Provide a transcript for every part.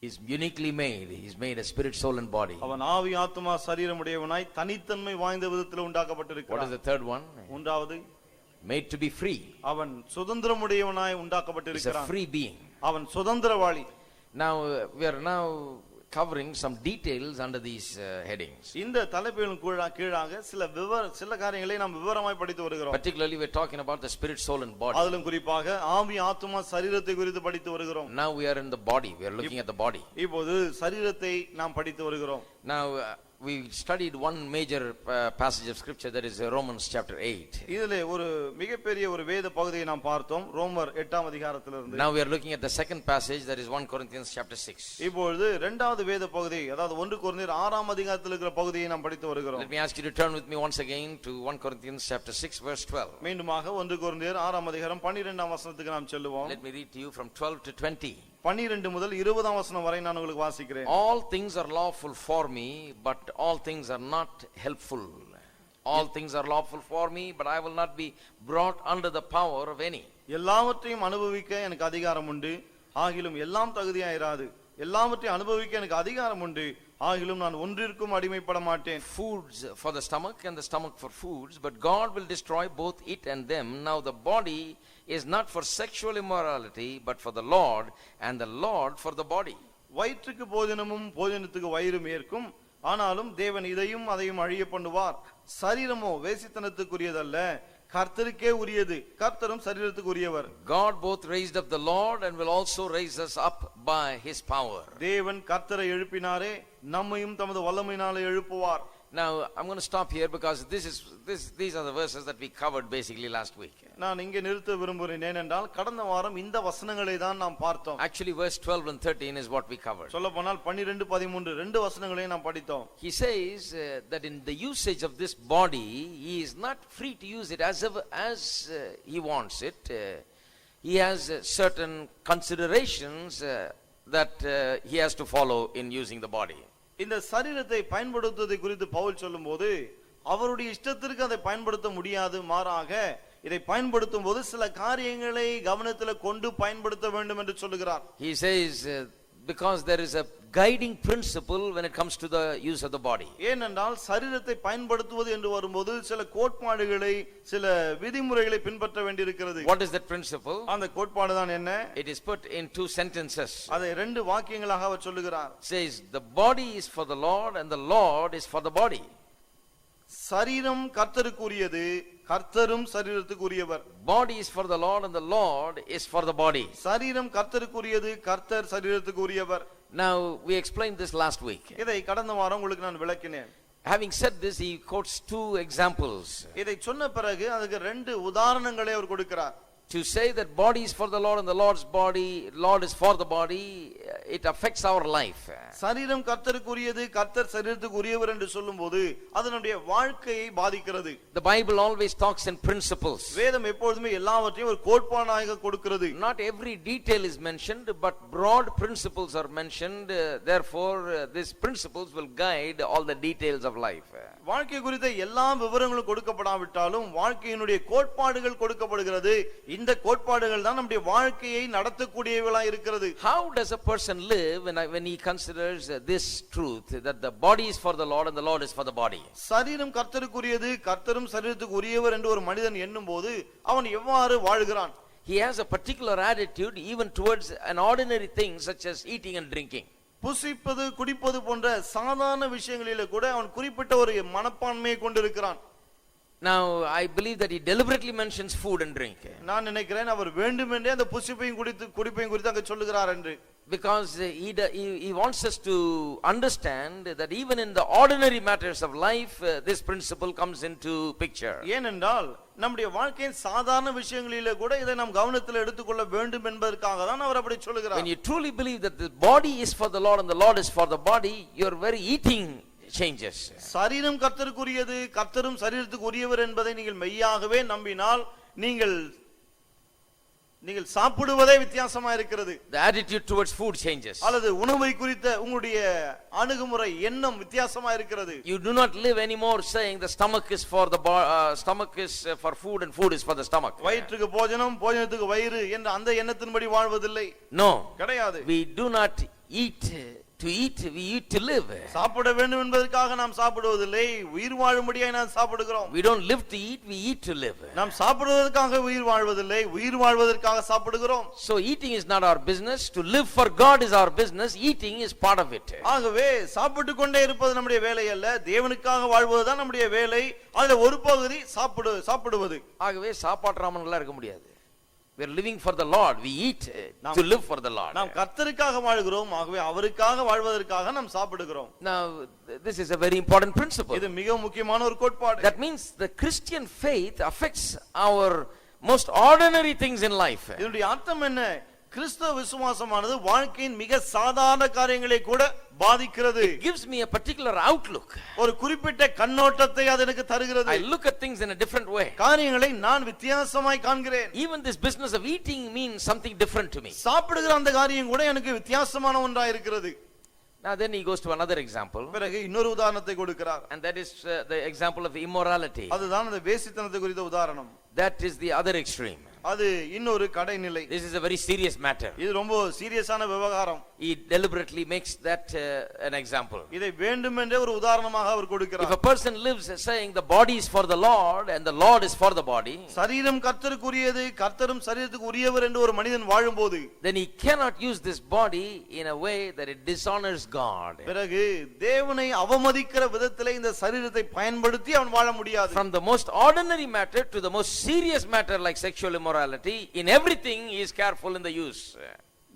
He's uniquely made. He's made a spirit, soul and body. அவன் ஆவி ஆத்துமா சரீரம் உடையவனாய் தனித்தன்மை வாய்ந்த விதத்தில் What உண்டாக்கப்பட்டிருக்கிறான். is the third one? மூன்றாவது, Made to be free. அவன் சுதந்திரம் உடையவனாய் He's a உண்டாக்கப்பட்டிருக்கிறான். free being. அவன் சுதந்திரவாளி. Now we are now covering some details under these headings. இந்த தலைப்புகளின் கீழாக சில காரியங்களை நாம் விவரமாய் படித்து வருகிறோம். Particularly we are talking about the spirit, soul and body. அதிலும் குறிப்பாக ஆவி ஆத்துமா சரீரத்தை குறித்து படித்து வருகிறோம். Now we are in the body. We are looking at the body. இப்போது சரீரத்தை நாம் படித்து வருகிறோம். Now we studied one major passage of scripture, that is Romans chapter 8. இதிலே ஒரு மிகப்பெரிய ஒரு வேத பகுதியை நாம் பார்த்தோம், ரோமர் 8ஆம் அதிகாரத்திலிருந்து. Now we are looking at the second passage, that is 1 Corinthians chapter 6. இப்பொழுது இரண்டாவது வேத பகுதி, அதாவது 1 கொரிந்தியர் 6ஆம் அதிகாரத்தில் இருக்கிற பகுதியை நாம் படித்து வருகிறோம். Let me ask you to turn with me once again to 1 Corinthians chapter 6 verse 12. மீண்டுமாக 1 கொரிந்தியர் 6ஆம் அதிகாரம் 12ஆம் வசனத்துக்கு நாம் செல்லுவோம். Let me read to you from 12 to 20. 12 முதல் 20ஆம் வசனம் வரை நான் உங்களுக்கு வாசிக்கிறேன். All things are lawful for me, but all things are not helpful. All things are lawful for me, but I will not be brought under the power of any. எல்லாவற்றையும் அனுபவிக்க எனக்கு அதிகாரம் உண்டு, ஆகிலும் எல்லாம் தகுதியாயிராது. எல்லாவற்றையும் அனுபவிக்க எனக்கு அதிகாரம் உண்டு, ஆகிலும் நான் ஒன்றிற்கும் அடிமைப்பட மாட்டேன். Foods for the stomach and the stomach for foods, but God will destroy both it and them. Now the body is not for sexual immorality, but for the Lord, and the Lord for the body. வயிற்றுக்கு போஜனமும் போஜனத்துக்கு வயிறும் ஏற்கும், ஆனாலும் தேவன் இதையும் அதையும் அழிய பண்ணுவார். சரீரமோ வேசித்தனத்துக்குரியதல்ல, கர்த்தருக்கே உரியது, கர்த்தரும் சரீரத்துக்கு உரியவர். God both raised up the Lord and will also raise us up by his power. தேவன் கர்த்தரை எழுப்பினாரே, நம்மையும் தமது வல்லமையினாலே எழுப்புவார். Now I'm going to stop here because these are the verses that we covered basically last week. நான் இங்கே நிறுத்த விரும்புகிறேன், ஏனென்றால் கடந்த வாரம் இந்த வசனங்களை தான் நாம் பார்த்தோம். Actually verse 12 and 13 is what we covered. சொல்லப்போனால் 12 13 ரெண்டு வசனங்களையும் நாம் படித்தோம். He says that in the usage of this body he is not free to use it as he wants it. He has certain considerations that he has to follow in using the body. இந்த சரீரத்தை பயன்படுத்துவதை குறித்து பவுல் சொல்லும்போது அவருடைய இஷ்டத்திற்கு அதை பயன்படுத்த முடியாது, மாறாக இதை பயன்படுத்தும் போது சில காரியங்களை கவனத்தில் கொண்டு பயன்படுத்த வேண்டும் என்று சொல்லுகிறார். He says because there is a guiding principle when it comes to the use of the body. ஏனென்றால் சரீரத்தை பயன்படுத்துவது என்று வரும்போது சில கோட்பாடுகளை சில விதிமுறைகளை பின்பற்ற வேண்டியிருக்கிறது. What is that principle? அந்த கோட்பாடு தான் என்ன? It is put in two sentences. அதை ரெண்டு வாக்கியங்களாக அவர் சொல்லுகிறார். Says the body is for the Lord and the Lord is for the body. சரீரம் கர்த்தருக்குரியது, கர்த்தரும் சரீரத்துக்குரியவர். Body is for the Lord and the Lord is for the body. சரீரம் கர்த்தருக்குரியது, கர்த்தர் சரீரத்துக்குரியவர். Now we explained this last week. இதை கடந்த வாரம் உங்களுக்கு நான் விளக்கினேன். Having said this, he quotes two examples. இதை சொன்ன பிறகு அதுக்கு ரெண்டு உதாரணங்களை அவர் கொடுக்கிறார். To say that body is for the Lord and the Lord is for the body, it affects our life. சரீரம் கர்த்தருக்குரியது, கர்த்தர் சரீரத்துக்குரியவர் என்று சொல்லும்போது அதனுடைய வாழ்க்கையை பாதிக்கிறது. The Bible always talks in principles. வேதம் எப்பொழுதுமே எல்லாவற்றையும் ஒரு கோட்பாடாக கொடுக்கிறது. Not every detail is mentioned, but broad principles are mentioned. Therefore these principles will guide all the details of life. வாழ்க்கை குறித்த எல்லா விவரங்களும் கொடுக்கப்படாவிட்டாலும் வாழ்க்கையினுடைய கோட்பாடுகள் கொடுக்கப்படுகிறது. இந்த கோட்பாடுகள் தான் நம்முடைய வாழ்க்கையை நடத்தக்கூடியவளாய் இருக்கிறது. How does a person live when he considers this truth that the body is for the Lord and the Lord is for the body? சரீரம் கர்த்தருக்குரியது, கர்த்தரும் சரீரத்துக்கு உரியவர் என்று ஒரு மனிதன் எண்ணும்போது அவன் எவ்வாறு வாழ்கிறான்? He has a particular attitude even towards an ordinary thing such as eating and drinking. புசிப்பது குடிப்பது போன்ற சாதாரண விஷயங்களிலே கூட அவன் குறிப்பிட்ட ஒரு மனப்பான்மையை கொண்டிருக்கிறான். Now I believe that he deliberately mentions food and drink. நான் நினைக்கிறேன் அவர் வேண்டுமென்றே அந்த புசிப்பையும் குடிப்பையும் குறித்து அங்க சொல்லுகிறார் என்று. Because he wants us to understand that even in the ordinary matters of life this principle comes into picture. ஏனென்றால் நம்முடைய வாழ்க்கையின் சாதாரண விஷயங்களிலே கூட இதை நாம் கவனத்தில் எடுத்துக்கொள்ள வேண்டும் என்பதற்காக தான் அவர் அப்படி சொல்லுகிறார். When you truly believe that the body is for the Lord and the Lord is for the body, your very eating changes. சரீரம் கர்த்தருக்குரியது, கர்த்தரும் சரீரத்துக்கு உரியவர் என்பதை நீங்கள் மெய்யாகவே நம்பினால் நீங்கள் சாப்பிடுவதே வித்தியாசமா இருக்கிறது. The attitude towards food changes. அல்லது உணவை குறித்த உங்களுடைய அணுகுமுறை எண்ணம் வித்தியாசமா இருக்கிறது. You do not live anymore saying the stomach is for the stomach is for food and food is for the stomach. வயிற்றுக்கு போஜனம், போஜனத்துக்கு வயிறு என்ற அந்த எண்ணத்தின்படி வாழ்வதில்லை. No. கிடையாது. We do not eat to eat, we eat to live. சாப்பிட வேண்டும் என்பதற்காக நாம் சாப்பிடுவதில்லை, உயிர் வாழும்படியாய் நாம் சாப்பிடுகிறோம். We don't live to eat, we eat to live. நாம் சாப்பிடுவதற்காக உயிர் வாழ்வதில்லை, உயிர் வாழ்வதற்காக சாப்பிடுகிறோம். So eating is not our business, to live for God is our business, eating is part of it. ஆகவே சாப்பிட்டு கொண்டே இருப்பது நம்முடைய வேலை அல்ல, தேவனுக்காக வாழ்வதுதான் நம்முடைய வேலை. அதுல ஒரு பகுதி சாப்பிடுவது. ஆகவே சாப்பாட்டுராமன்களா இருக்க முடியாது. We are living for the Lord, we eat to live for the Lord. நாம் கர்த்தருக்காக வாழ்கிறோம், ஆகவே அவருக்காக வாழ்வதற்காக நாம் சாப்பிடுகிறோம். Now this is a very important principle. இது மிக முக்கியமான ஒரு கோட்பாடு. That means the Christian faith affects our most ordinary things in life. இதனுடைய அர்த்தம் என்ன? கிறிஸ்தவ விசுவாசமானது வாழ்க்கையின் மிக சாதாரண காரியங்களை கூட பாதிக்கிறது. It gives me a particular outlook. ஒரு குறிப்பிட்ட கண்ணோட்டத்தை அது எனக்கு தருகிறது. I look at things in a different way. காரியங்களை நான் வித்தியாசமாய் காண்கிறேன். Even this business of eating means something different to me. சாப்பிடுகிற அந்த காரியம் கூட எனக்கு வித்தியாசமான ஒன்றா இருக்கிறது. Now then he goes to another example. பிறகு இன்னொரு உதாரணத்தை கொடுக்கிறார். And that is the example of immorality. அதுதான் அந்த வேசித்தனத்தை குறித்த உதாரணம். That is the other extreme. அது இன்னொரு கடைநிலை. This is a very serious matter. இது ரொம்ப சீரியஸான விவகாரம். He deliberately makes that an example. இதை வேண்டுமென்றே ஒரு உதாரணமாக அவர் கொடுக்கிறார். If a person lives saying the body is for the Lord and the Lord is for the body, சரீரம் கர்த்தருக்குரியது, கர்த்தரும் சரீரத்துக்கு உரியவர் என்று ஒரு மனிதன் வாழும்போது, then he cannot use this body in a way that it dishonors God. பிறகு தேவனை அவமதிக்கிற விதத்திலே இந்த சரீரத்தை பயன்படுத்தி அவன் வாழ முடியாது. From the most ordinary matter to the most serious matter like sexual immorality, in everything he is careful in the use.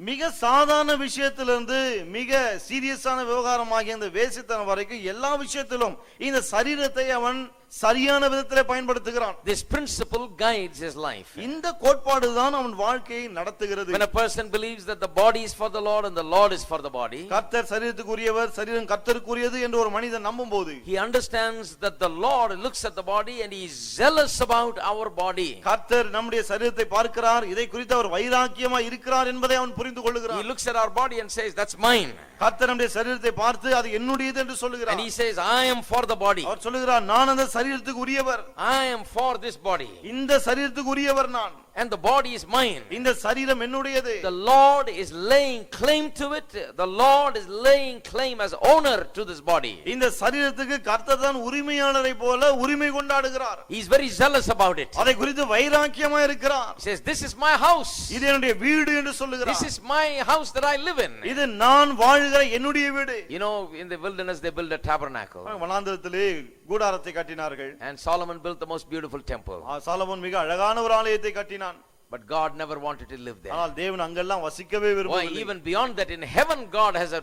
மிக சாதாரண விஷயத்திலிருந்து மிக சீரியஸான விவகாரமாகிய இந்த வேசித்தனம் வரைக்கும் எல்லா விஷயத்திலும் இந்த சரீரத்தை அவன் சரியான விதத்திலே பயன்படுத்துகிறான். This principle guides his life. இந்த கோட்பாடு தான் அவன் வாழ்க்கையை நடத்துகிறது. When a person believes that the body is for the Lord and the Lord is for the body, கர்த்தர் சரீரத்துக்குரியவர், சரீரம் கர்த்தருக்குரியது என்று ஒரு மனிதன் நம்பும்போது, he understands that the Lord looks at the body and he is zealous about our body. கர்த்தர் நம்முடைய சரீரத்தை பார்க்கிறார், இதை குறித்து அவர் வைராக்கியமாய் இருக்கிறார் என்பதை அவன் புரிந்து கொள்கிறான். He looks at our body and says, that's mine. கர்த்தர் நம்முடைய சரீரத்தை பார்த்து அது என்னுடையது என்று சொல்கிறார். And he says, I am for the body. அவர் சொல்கிறார், நான் அந்த சரீரத்துக்கு உரியவர். I am for this body. இந்த சரீரத்துக்கு உரியவர் நான். And the body is mine. இந்த சரீரம் என்னுடையது. The Lord is laying claim to it. The Lord is laying claim as owner to this body. இந்த சரீரத்துக்கு கர்த்தர் தான் உரிமையாளரை போல உரிமை கொண்டாடுகிறார். He is very zealous about it. அதை குறித்து வைராக்கியமா இருக்கிறார். He says, this is my house. இது என்னுடைய வீடு என்று சொல்லுகிறார். This is my house that I live in. இது நான் வாழுகிற என்னுடைய வீடு. You know, in the wilderness they built a tabernacle. வனாந்தரத்திலே கூடாரத்தை கட்டினார்கள். And Solomon built the most beautiful temple. Solomon மிக அழகான ஒரு ஆலயத்தை கட்டினான். But God never wanted to live there. ஆனால் தேவன் அங்கெல்லாம் வசிக்கவே விரும்பவில்லை. Why, even beyond that, in heaven God has a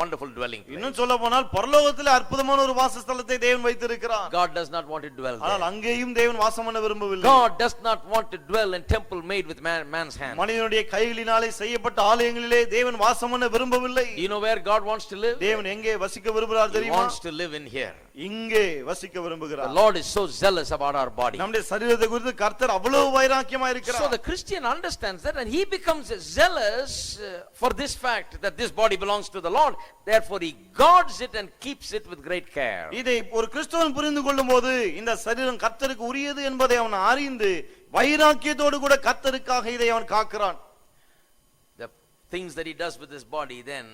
wonderful dwelling place. இன்னும் சொல்ல போனால் பரலோகத்திலே அற்புதமான ஒரு வாசஸ்தலத்தை தேவன் வைத்திருக்கிறார். God does not want to dwell there. ஆனால் அங்கேயும் தேவன் வாசம் பண்ண விரும்பவில்லை. God does not want to dwell in temple made with man's hand. மனிதனுடைய கைகளினாலே செய்யப்பட்ட ஆலயங்களிலே தேவன் வாசம் பண்ண விரும்பவில்லை. You know where God wants to live? தேவன் எங்கே வசிக்க விரும்புகிறார் He தெரியுமா? wants to live in here. இங்கே வசிக்க விரும்புகிறார். The Lord is so zealous about our body. நம்முடைய சரீரத்தை குறித்து கர்த்தர் அவ்வளவு வைராக்கியமா இருக்கிறார். So the Christian understands that, and he becomes zealous for this fact that this body belongs to the Lord. Therefore he guards it and keeps it with great care. இதை ஒரு கிறிஸ்தவன் புரிந்து கொள்ளும்போது இந்த சரீரம் கர்த்தருக்கு உரியது என்பதை அவன் அறிந்து வைராக்கியத்தோடு கூட கர்த்தருக்காக இதை அவன் காக்கிறான். The things that he does with his body then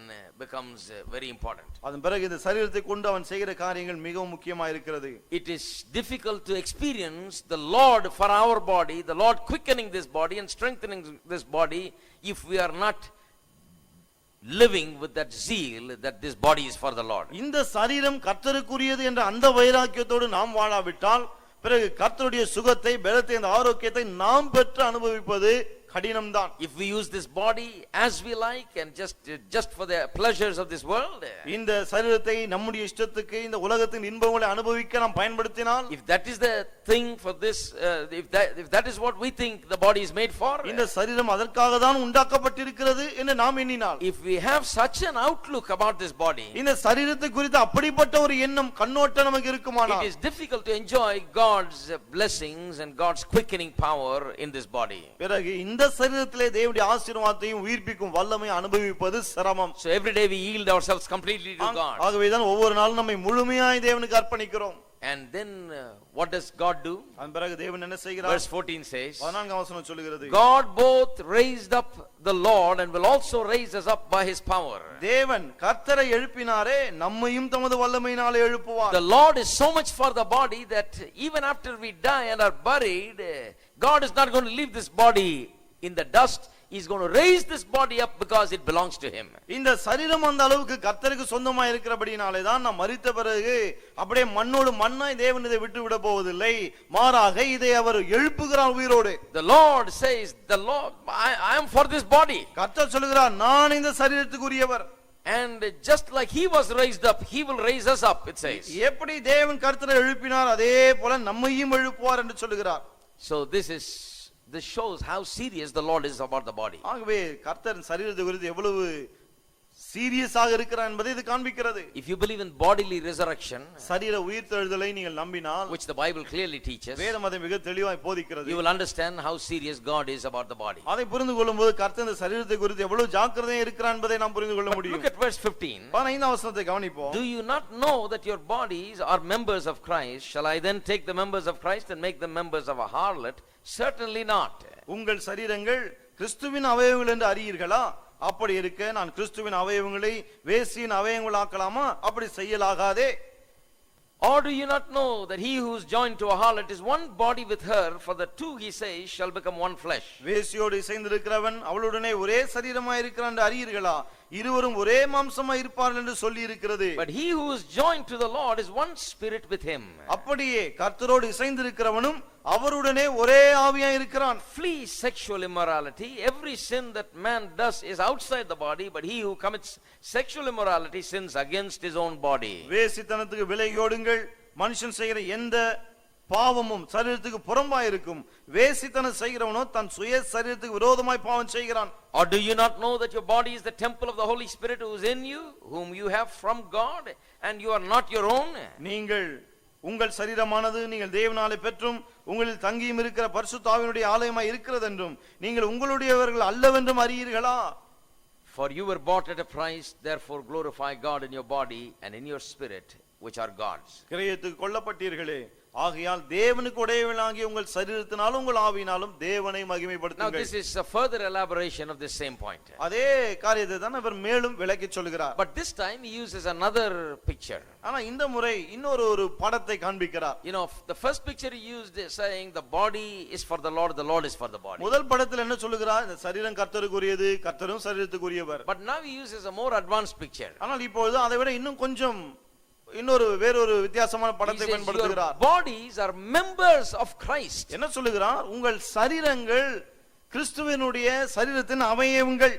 becomes very important. அதன் பிறகு இந்த சரீரத்தை கொண்டு அவன் செய்கிற காரியங்கள் மிகவும் முக்கியமாக இருக்கிறது. It is difficult to experience the Lord for our body, the Lord quickening this body and strengthening this body, if we are not living with that zeal that this body is for the Lord. இந்த சரீரம் கர்த்தருக்குரியது என்ற அந்த வைராக்கியத்தோடு நாம் வாழாவிட்டால் பிறகு கர்த்தருடைய சுகத்தை, பலத்தை, அந்த ஆரோக்கியத்தை நாம் பெற்று அனுபவிப்பது கடினம்தான். If we use this body as we like and just for the pleasures of this world, இந்த சரீரத்தை நம்முடைய இஷ்டத்துக்கு இந்த உலகத்தின் இன்பங்களை அனுபவிக்க நாம் பயன்படுத்தினால், if that is the thing for this, if that is what we think the body is made for, இந்த சரீரம் அதற்காக தான் உண்டாக்கப்பட்டிருக்கிறது என்று நாம் எண்ணினால், if we have such an outlook about this body, இந்த சரீரத்தை குறித்து அப்படிப்பட்ட ஒரு எண்ணம், கண்ணோட்டம் நமக்கு இருக்குமானால், it is difficult to enjoy God's blessings and God's quickening power in this body. பிறகு இந்த சரீரத்திலே தேவனுடைய ஆசீர்வாதத்தையும் உயிர்ப்பிக்கும் வல்லமை அனுபவிப்பது சிரமம். So every day we yield ourselves completely to God. ஆகவேதான் ஒவ்வொரு நாளும் நம்மை முழுமையாய் தேவனுக்கு அர்ப்பணிக்கிறோம். And then what does God do? அதன் பிறகு தேவன் என்ன செய்கிறார்? Verse 14 says, 14ஆம் வசனம் சொல்கிறது, God both raised up the Lord and will also raise us up by his power. தேவன் கர்த்தரை எழுப்பினாரே நம்மையும் தமது வல்லமையினாலே எழுப்புவார். The Lord is so much for the body that even after we die and are buried, God is not going to leave this body in the dust. He is going to raise this body up because it belongs to him. இந்த சரீரம் அந்த அளவுக்கு கர்த்தருக்கு சொந்தமா இருக்கிறபடினாலே தான் நாம் மரித்த பிறகு அப்படியே மண்ணோடு மண்ணாய் தேவன் இதை விட்டு விட போவதில்லை, மாறாக இதை அவர் எழுப்புகிறார் உயிரோடு. The Lord says, the Lord, I am for this body. கர்த்தர் சொல்கிறார், நான் இந்த சரீரத்துக்குரியவர். And just like he was raised up, he will raise us up, it says. எப்படி தேவன் கர்த்தரை எழுப்பினார் அதே போல நம்மையும் எழுப்புவார் என்று சொல்கிறார். So this shows how serious the Lord is about the body. ஆகவே கர்த்தர் சரீரத்தை குறித்து எவ்வளவு சீரியஸாக இருக்கிறார் என்பதை இது காண்பிக்கிறது. If you believe in bodily resurrection, சரீர உயிர்த்தெழுதலை நீங்கள் நம்பினால், which the Bible clearly teaches, வேதம் அதை மிக தெளிவாய் போதிக்கிறது. you will understand how serious God is about the body. அதை புரிந்து கொள்ளும்போது கர்த்தர் இந்த சரீரத்தை குறித்து எவ்வளவு ஜாக்கிரதையா இருக்கிறார் என்பதை நாம் புரிந்து கொள்ள முடியும். Look at verse 15. 15ஆம் வசனத்தை கவனிப்போம். Do you not know that your bodies are members of Christ? Shall I then take the members of Christ and make them members of a harlot? Certainly not. உங்கள் சரீரங்கள் கிறிஸ்துவின் அவயவங்கள் என்று அறியீர்களா? அப்படி இருக்க நான் கிறிஸ்துவின் அவயவங்களை வேசியின் அவயவங்களாக்கலாமா? அப்படி செய்யலாகாதே. Or do you not know that he who is joined to a harlot is one body with her, for the two, he says, shall become one flesh? வேசியோடு இசைந்திருக்கிறவன் அவளுடனே ஒரே சரீரமாய் இருக்கிறான் என்று அறியீர்களா? இருவரும் ஒரே மாம்சமாய் இருப்பார்கள் என்று சொல்லி இருக்கிறது. But he who is joined to the Lord is one spirit with him. அப்படியே கர்த்தரோடு இசைந்திருக்கிறவனும் அவருடனே ஒரே ஆவியாய் இருக்கிறான். Flee sexual immorality. Every sin that man does is outside the body, but he who commits sexual immorality sins against his own body. வேசித்தனத்துக்கு விலகியோடுங்கள். மனுஷன் செய்கிற எந்த பாவமும் சரீரத்துக்கு புறம்பாய் இருக்கும். வேசித்தனம் செய்கிறவனோ தன் சுய சரீரத்துக்கு விரோதமாய் பாவம் செய்கிறான். Or do you not know that your body is the temple of the Holy Spirit who is in you, whom you have from God, and you are not your own? நீங்கள் உங்கள் சரீரமானது நீங்கள் தேவனாலே பெற்றும் உங்களில் தங்கியும் இருக்கிற பரிசுத்த ஆவியினுடைய ஆலயமாய் இருக்கிறது என்றும் நீங்கள் உங்களுடையவர்கள் அல்லவென்றும் அறியீர்களா? For you were bought at a price, therefore glorify God in your body and in your spirit, which are God's. கிரயத்துக்கு கொல்லப்பட்டீர்களே, ஆகையால் தேவனுக்கு உடையவனாகிய உங்கள் சரீரத்தினாலும் உங்கள் ஆவியினாலும் தேவனை மகிமைப்படுத்துங்கள். Now this is a further elaboration of this same point. அதே காரியத்தை தான் அவர் மேலும் விளக்கி சொல்கிறார். But this time he uses another picture. ஆனா இந்த முறை இன்னொரு படத்தை காண்பிக்கிறார். You know, the first picture he used is saying the body is for the Lord is for the body. முதல் படத்தில் என்ன சொல்கிறார்? இந்த சரீரம் கர்த்தருக்குரியது, கர்த்தரும் சரீரத்துக்குரியவர். But now he uses a more advanced picture. ஆனால் இப்பொழுது அதை விட இன்னும் கொஞ்சம் வேறொரு வித்தியாசமான படத்தை பயன்படுத்துகிறார். Bodies are members of Christ. என்ன சொல்லுகிறார்? உங்கள் சரீரங்கள் கிறிஸ்துவினுடைய சரீரத்தின் அவயவங்கள்.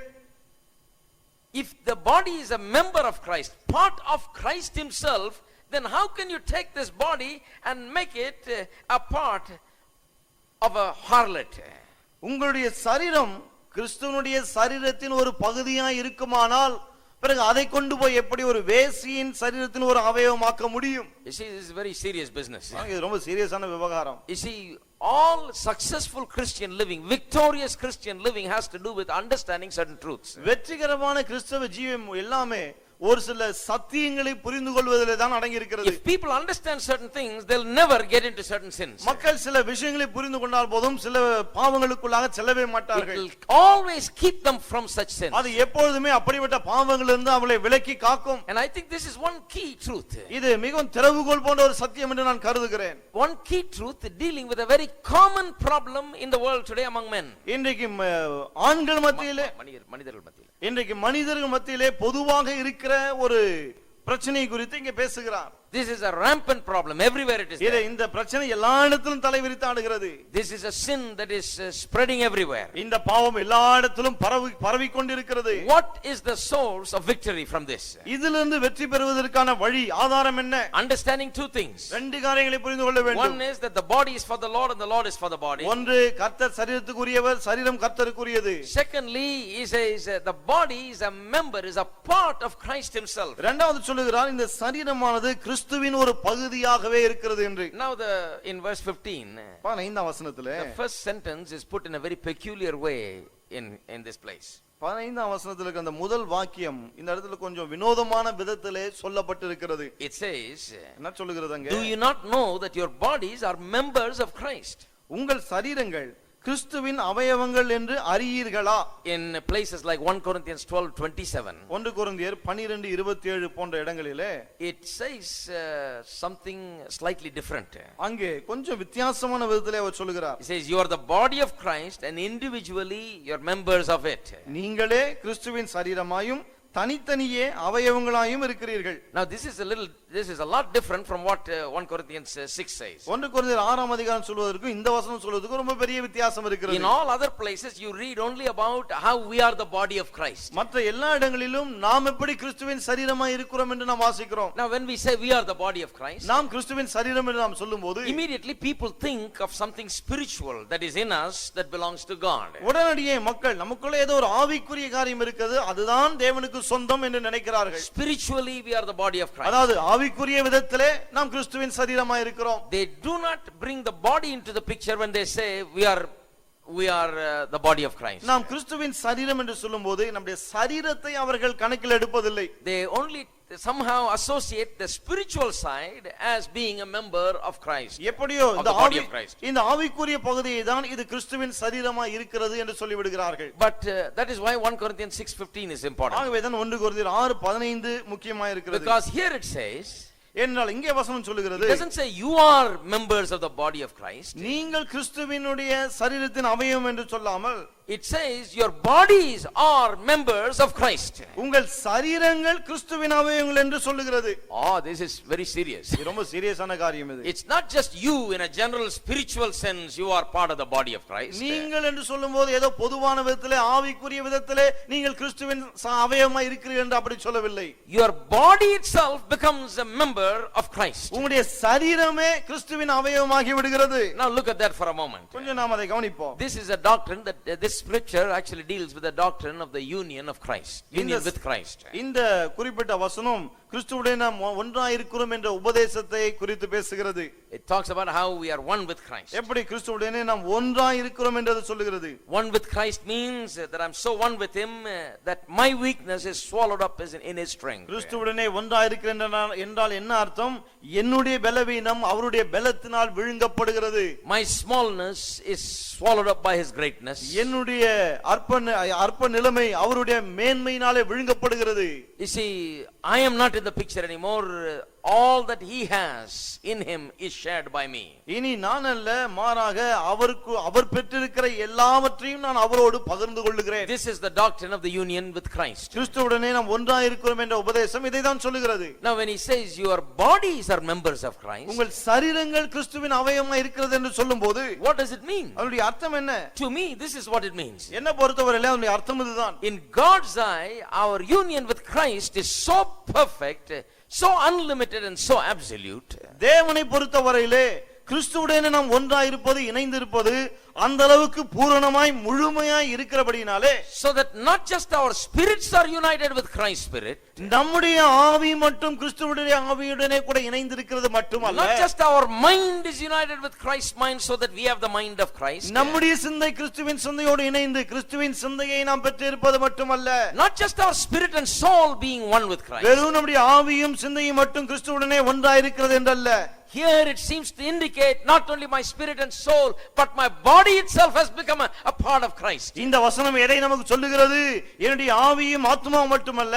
If the body is a member of Christ, part of Christ himself, then how can you take this body and make it a part of a harlot? உங்களுடைய சரீரம் கிறிஸ்துவினுடைய சரீரத்தின் ஒரு பகுதியாய் இருக்குமானால் பிறகு அதை கொண்டு போய் எப்படி ஒரு வேசியின் சரீரத்தின் ஒரு அவயவமாக்க முடியும்? You see, this is very serious business. இது ரொம்ப சீரியஸான விவகாரம். You see, all successful Christian living, victorious Christian living has to do with understanding certain truths. வெற்றிகரமான கிறிஸ்தவ ஜீவன் எல்லாமே ஒரு சில சத்தியங்களை புரிந்து கொள்வதிலே தான் அடங்கி இருக்கிறது. If people understand certain things, they'll never get into certain sins. மக்கள் சில விஷயங்களை புரிந்து கொண்டால் போதும் சில பாவங்களுக்குள்ளாக செல்லவே மாட்டார்கள். It will always keep them from such sins. அது எப்பொழுதுமே அப்படிப்பட்ட பாவங்களிலிருந்து அவளை விலக்கி காக்கும். And I think this is one key truth. இது மிகவும் திறவுகோல் போன்ற ஒரு சத்தியம் என்று நான் கருதுகிறேன். One key truth dealing with a very common problem in the world today among men. இன்றைக்கு ஆண்கள் மத்தியிலே, மனிதர்கள் மத்தியிலே, இன்றைக்கு மனிதர்கள் மத்தியிலே பொதுவாக இருக்கிற ஒரு பிரச்சனை குறித்து இங்கே பேசுகிறார். This is a rampant problem everywhere it is there. இந்த பிரச்சனை எல்லா இடத்திலும் தலைவிரித்து ஆடுகிறது. This is a sin that is spreading everywhere. இந்த பாவம் எல்லா இடத்திலும் பரவி கொண்டிருக்கிறது. What is the source of victory from this? இதிலிருந்து வெற்றி பெறுவதற்கான வழி ஆதாரம் என்ன? Understanding two things. ரெண்டு காரியங்களை புரிந்து கொள்ள வேண்டும். One is that the body is for the Lord and the Lord is for the body. ஒன்று கர்த்தர் சரீரத்துக்குரியவர், சரீரம் கர்த்தருக்குரியது. Secondly, he says the body is a member, is a part of Christ himself. இரண்டாவது சொல்லுகிறார் இந்த சரீரமானது கிறிஸ்துவின் ஒரு பகுதியாகவே இருக்கிறது என்று. Now in verse 15, 15ஆம் வசனத்திலே the first sentence is put in a very peculiar way in this place. 15ஆம் வசனத்தில் இருக்க அந்த முதல் வாக்கியம் இந்த இடத்துல கொஞ்சம் வினோதமான விதத்திலே சொல்லப்பட்டிருக்கிறது. It says, என்ன சொல்லுகிறது அங்க? Do you not know that your bodies are members of Christ? உங்கள் சரீரங்கள் கிறிஸ்துவின் அவயவங்கள் என்று அறியீர்களா? In places like 1 Corinthians 12:27, 1 கொரிந்தியர் 12:27 போன்ற இடங்களிலே it says something slightly different. அங்கே கொஞ்சம் வித்தியாசமான விதத்திலே அவர் சொல்கிறார். He says you are the body of Christ and individually you are members of it. நீங்களே கிறிஸ்துவின் சரீரமாயும் தனித்தனியே அவயவங்களாயும் இருக்கிறீர்கள். Now this is a lot different from what 1 Corinthians 6 says. 1 கொரிந்தியர் 6ஆம் அதிகாரம் சொல்வதற்கும் இந்த வசனம் சொல்வதற்கும் ரொம்ப பெரிய வித்தியாசம் இருக்கிறது. In all other places you read only about how we are the body of Christ. மற்ற எல்லா இடங்களிலும் நாம் எப்படி கிறிஸ்துவின் சரீரமாய் இருக்கிறோம் என்று நாம் வாசிக்கிறோம். Now when we say we are the body of Christ, நாம் கிறிஸ்துவின் சரீரம் என்று நாம் சொல்லும்போது immediately people think of something spiritual that is in us that belongs to God. உடனடியே மக்கள் நமக்குள்ள ஏதோ ஒரு ஆவிக்குரிய காரியம் இருக்குது, அதுதான் தேவனுக்கு சொந்தம் என்று நினைக்கிறார்கள். Spiritually we are the body of Christ. அதாவது ஆவிக்குரிய விதத்திலே நாம் கிறிஸ்துவின் சரீரமாய் இருக்கிறோம். They do not bring the body into the picture when they say we are the body of Christ. நாம் கிறிஸ்துவின் சரீரம் என்று சொல்லும்போது நம்முடைய சரீரத்தை அவர்கள் கணக்கில் எடுப்பதில்லை. They only somehow associate the spiritual side as being a member of Christ. எப்படியோ இந்த ஆவிக்குரிய பகுதியை தான் இது கிறிஸ்துவின் சரீரமாய் இருக்கிறது என்று சொல்லி விடுகிறார்கள். But that is why 1 Corinthians 6:15 is important. ஆகவே தான் 1 கொரிந்தியர் 6:15 முக்கியமாய் இருக்கிறது. Because here it says, என்றால் இங்கே வசனம் சொல்லுகிறது, it doesn't say you are members of the body of Christ. நீங்கள் கிறிஸ்துவினுடைய சரீரத்தின் அவயவம் என்று சொல்லாமல் it says your bodies are members of Christ. உங்கள் சரீரங்கள் கிறிஸ்துவின் அவயவங்கள் என்று சொல்லுகிறது. This is very serious. இது ரொம்ப சீரியஸான காரியம் இது. It's not just you in a general spiritual sense you are part of the body of Christ. நீங்கள் என்று சொல்லும்போது ஏதோ பொதுவான விதத்திலே ஆவிக்குரிய விதத்திலே நீங்கள் கிறிஸ்துவின் அவயவமாய் இருக்கிறீர்கள் என்று அப்படி சொல்லவில்லை. Your body itself becomes a member of Christ. உங்களுடைய சரீரமே கிறிஸ்துவின் அவயவமாகி விடுகிறது. Now look at that for a moment. கொஞ்சம் நாம் அதை கவனிப்போம். This is a doctrine that this scripture actually deals with the doctrine of the union of Christ, union with Christ. இந்த குறிப்பிட்ட வசனம் கிறிஸ்துவுடன் நாம் ஒன்றாய் இருக்கிறோம் என்ற உபதேசத்தை குறித்து பேசுகிறது. It talks about how we are one with Christ. எப்படி கிறிஸ்துவுடன் நாம் ஒன்றாய் இருக்கிறோம் என்று சொல்லுகிறது. One with Christ means that I'm so one with him that my weakness is swallowed up in his strength. கிறிஸ்துவுடனே ஒன்றாய் இருக்கிறேன் என்றால் என்ன அர்த்தம்? என்னுடைய பலவீனம் அவருடைய பலத்தினால் விழுங்கப்படுகிறது. My smallness is swallowed up by his greatness. என்னுடைய அற்ப நிலைமை அவருடைய மேன்மையினாலே விழுங்கப்படுகிறது. You see, I am not in the picture anymore. All that he has in him is shared by me. இனி நான் அல்ல, மாறாக அவர் பெற்றிருக்கிற எல்லாவற்றையும் நான் அவரோடு பகிர்ந்து கொள்ளுகிறேன். This is the doctrine of the union with Christ. கிறிஸ்துவுடனே நாம் ஒன்றாய் இருக்கிறோம் என்ற உபதேசம் இதை தான் சொல்லுகிறது. Now when he says your bodies are members of Christ, உங்கள் சரீரங்கள் கிறிஸ்துவின் அவயவமாய் இருக்கிறது என்று சொல்லும்போது what does it mean? அதனுடைய அர்த்தம் என்ன? To me this is what it means. என்ன பொறுத்தவரையிலே அதனுடைய அர்த்தம் இதுதான். In God's eye our union with Christ is so perfect, so unlimited and so absolute. தேவனை பொறுத்தவரையிலே கிறிஸ்துவுடனே நாம் ஒன்றாய் இருப்பது, இணைந்து இருப்பது அந்த அளவுக்கு பூரணமாய் முழுமையாய் இருக்கிறபடினாலே, so that not just our spirits are united with Christ's spirit, நம்முடைய ஆவி மட்டும் கிறிஸ்துவுடைய ஆவியுடனே கூட இணைந்து இருக்கிறது மட்டுமல்ல, not just our mind is united with Christ's mind so that we have the mind of Christ, நம்முடைய சிந்தை கிறிஸ்துவின் சிந்தையோடு இணைந்து கிறிஸ்துவின் சிந்தையை நாம் பெற்றிருப்பது மட்டுமல்ல, not just our spirit and soul being one with Christ, வெறும் நம்முடைய ஆவியும் சிந்தையும் மட்டும் கிறிஸ்துவுடனே ஒன்றாய் இருக்கிறது என்றல்ல. Here it seems to indicate not only my spirit and soul but my body itself has become a part of Christ. இந்த வசனம் எதை நமக்கு சொல்லுகிறது? என்னுடைய ஆவியும் ஆத்மாவும் மட்டுமல்ல,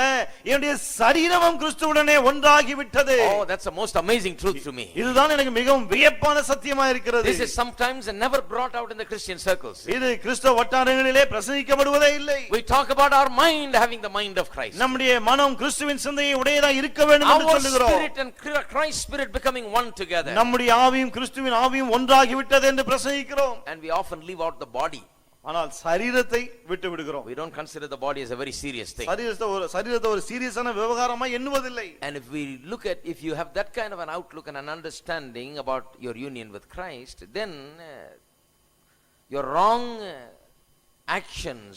என்னுடைய சரீரமும் கிறிஸ்துவுடனே ஒன்றாகி விட்டது. That's the most amazing truth to me. இதுதான் எனக்கு மிகவும் வியப்பான சத்தியமா இருக்கிறது. This is sometimes never brought out in the Christian circles. இது கிறிஸ்தவ வட்டாரங்களிலே பிரசங்கிக்கப்படுவதே இல்லை. We talk about our mind having the mind of Christ. நம்முடைய மனம் கிறிஸ்துவின் சிந்தையை உடையதா இருக்க வேண்டும் என்று சொல்லுகிறோம். Our spirit and Christ's spirit becoming one together. நம்முடைய ஆவியும் கிறிஸ்துவின் ஆவியும் ஒன்றாகி விட்டது என்று பிரசங்கிக்கிறோம். And we often leave out the body. ஆனால் சரீரத்தை விட்டு விடுகிறோம். We don't consider the body as a very serious thing. சரீரத்தை ஒரு சீரியஸான விவகாரமா எண்ணுவதில்லை. And if you have that kind of an outlook and an understanding about your union with Christ, then your wrong actions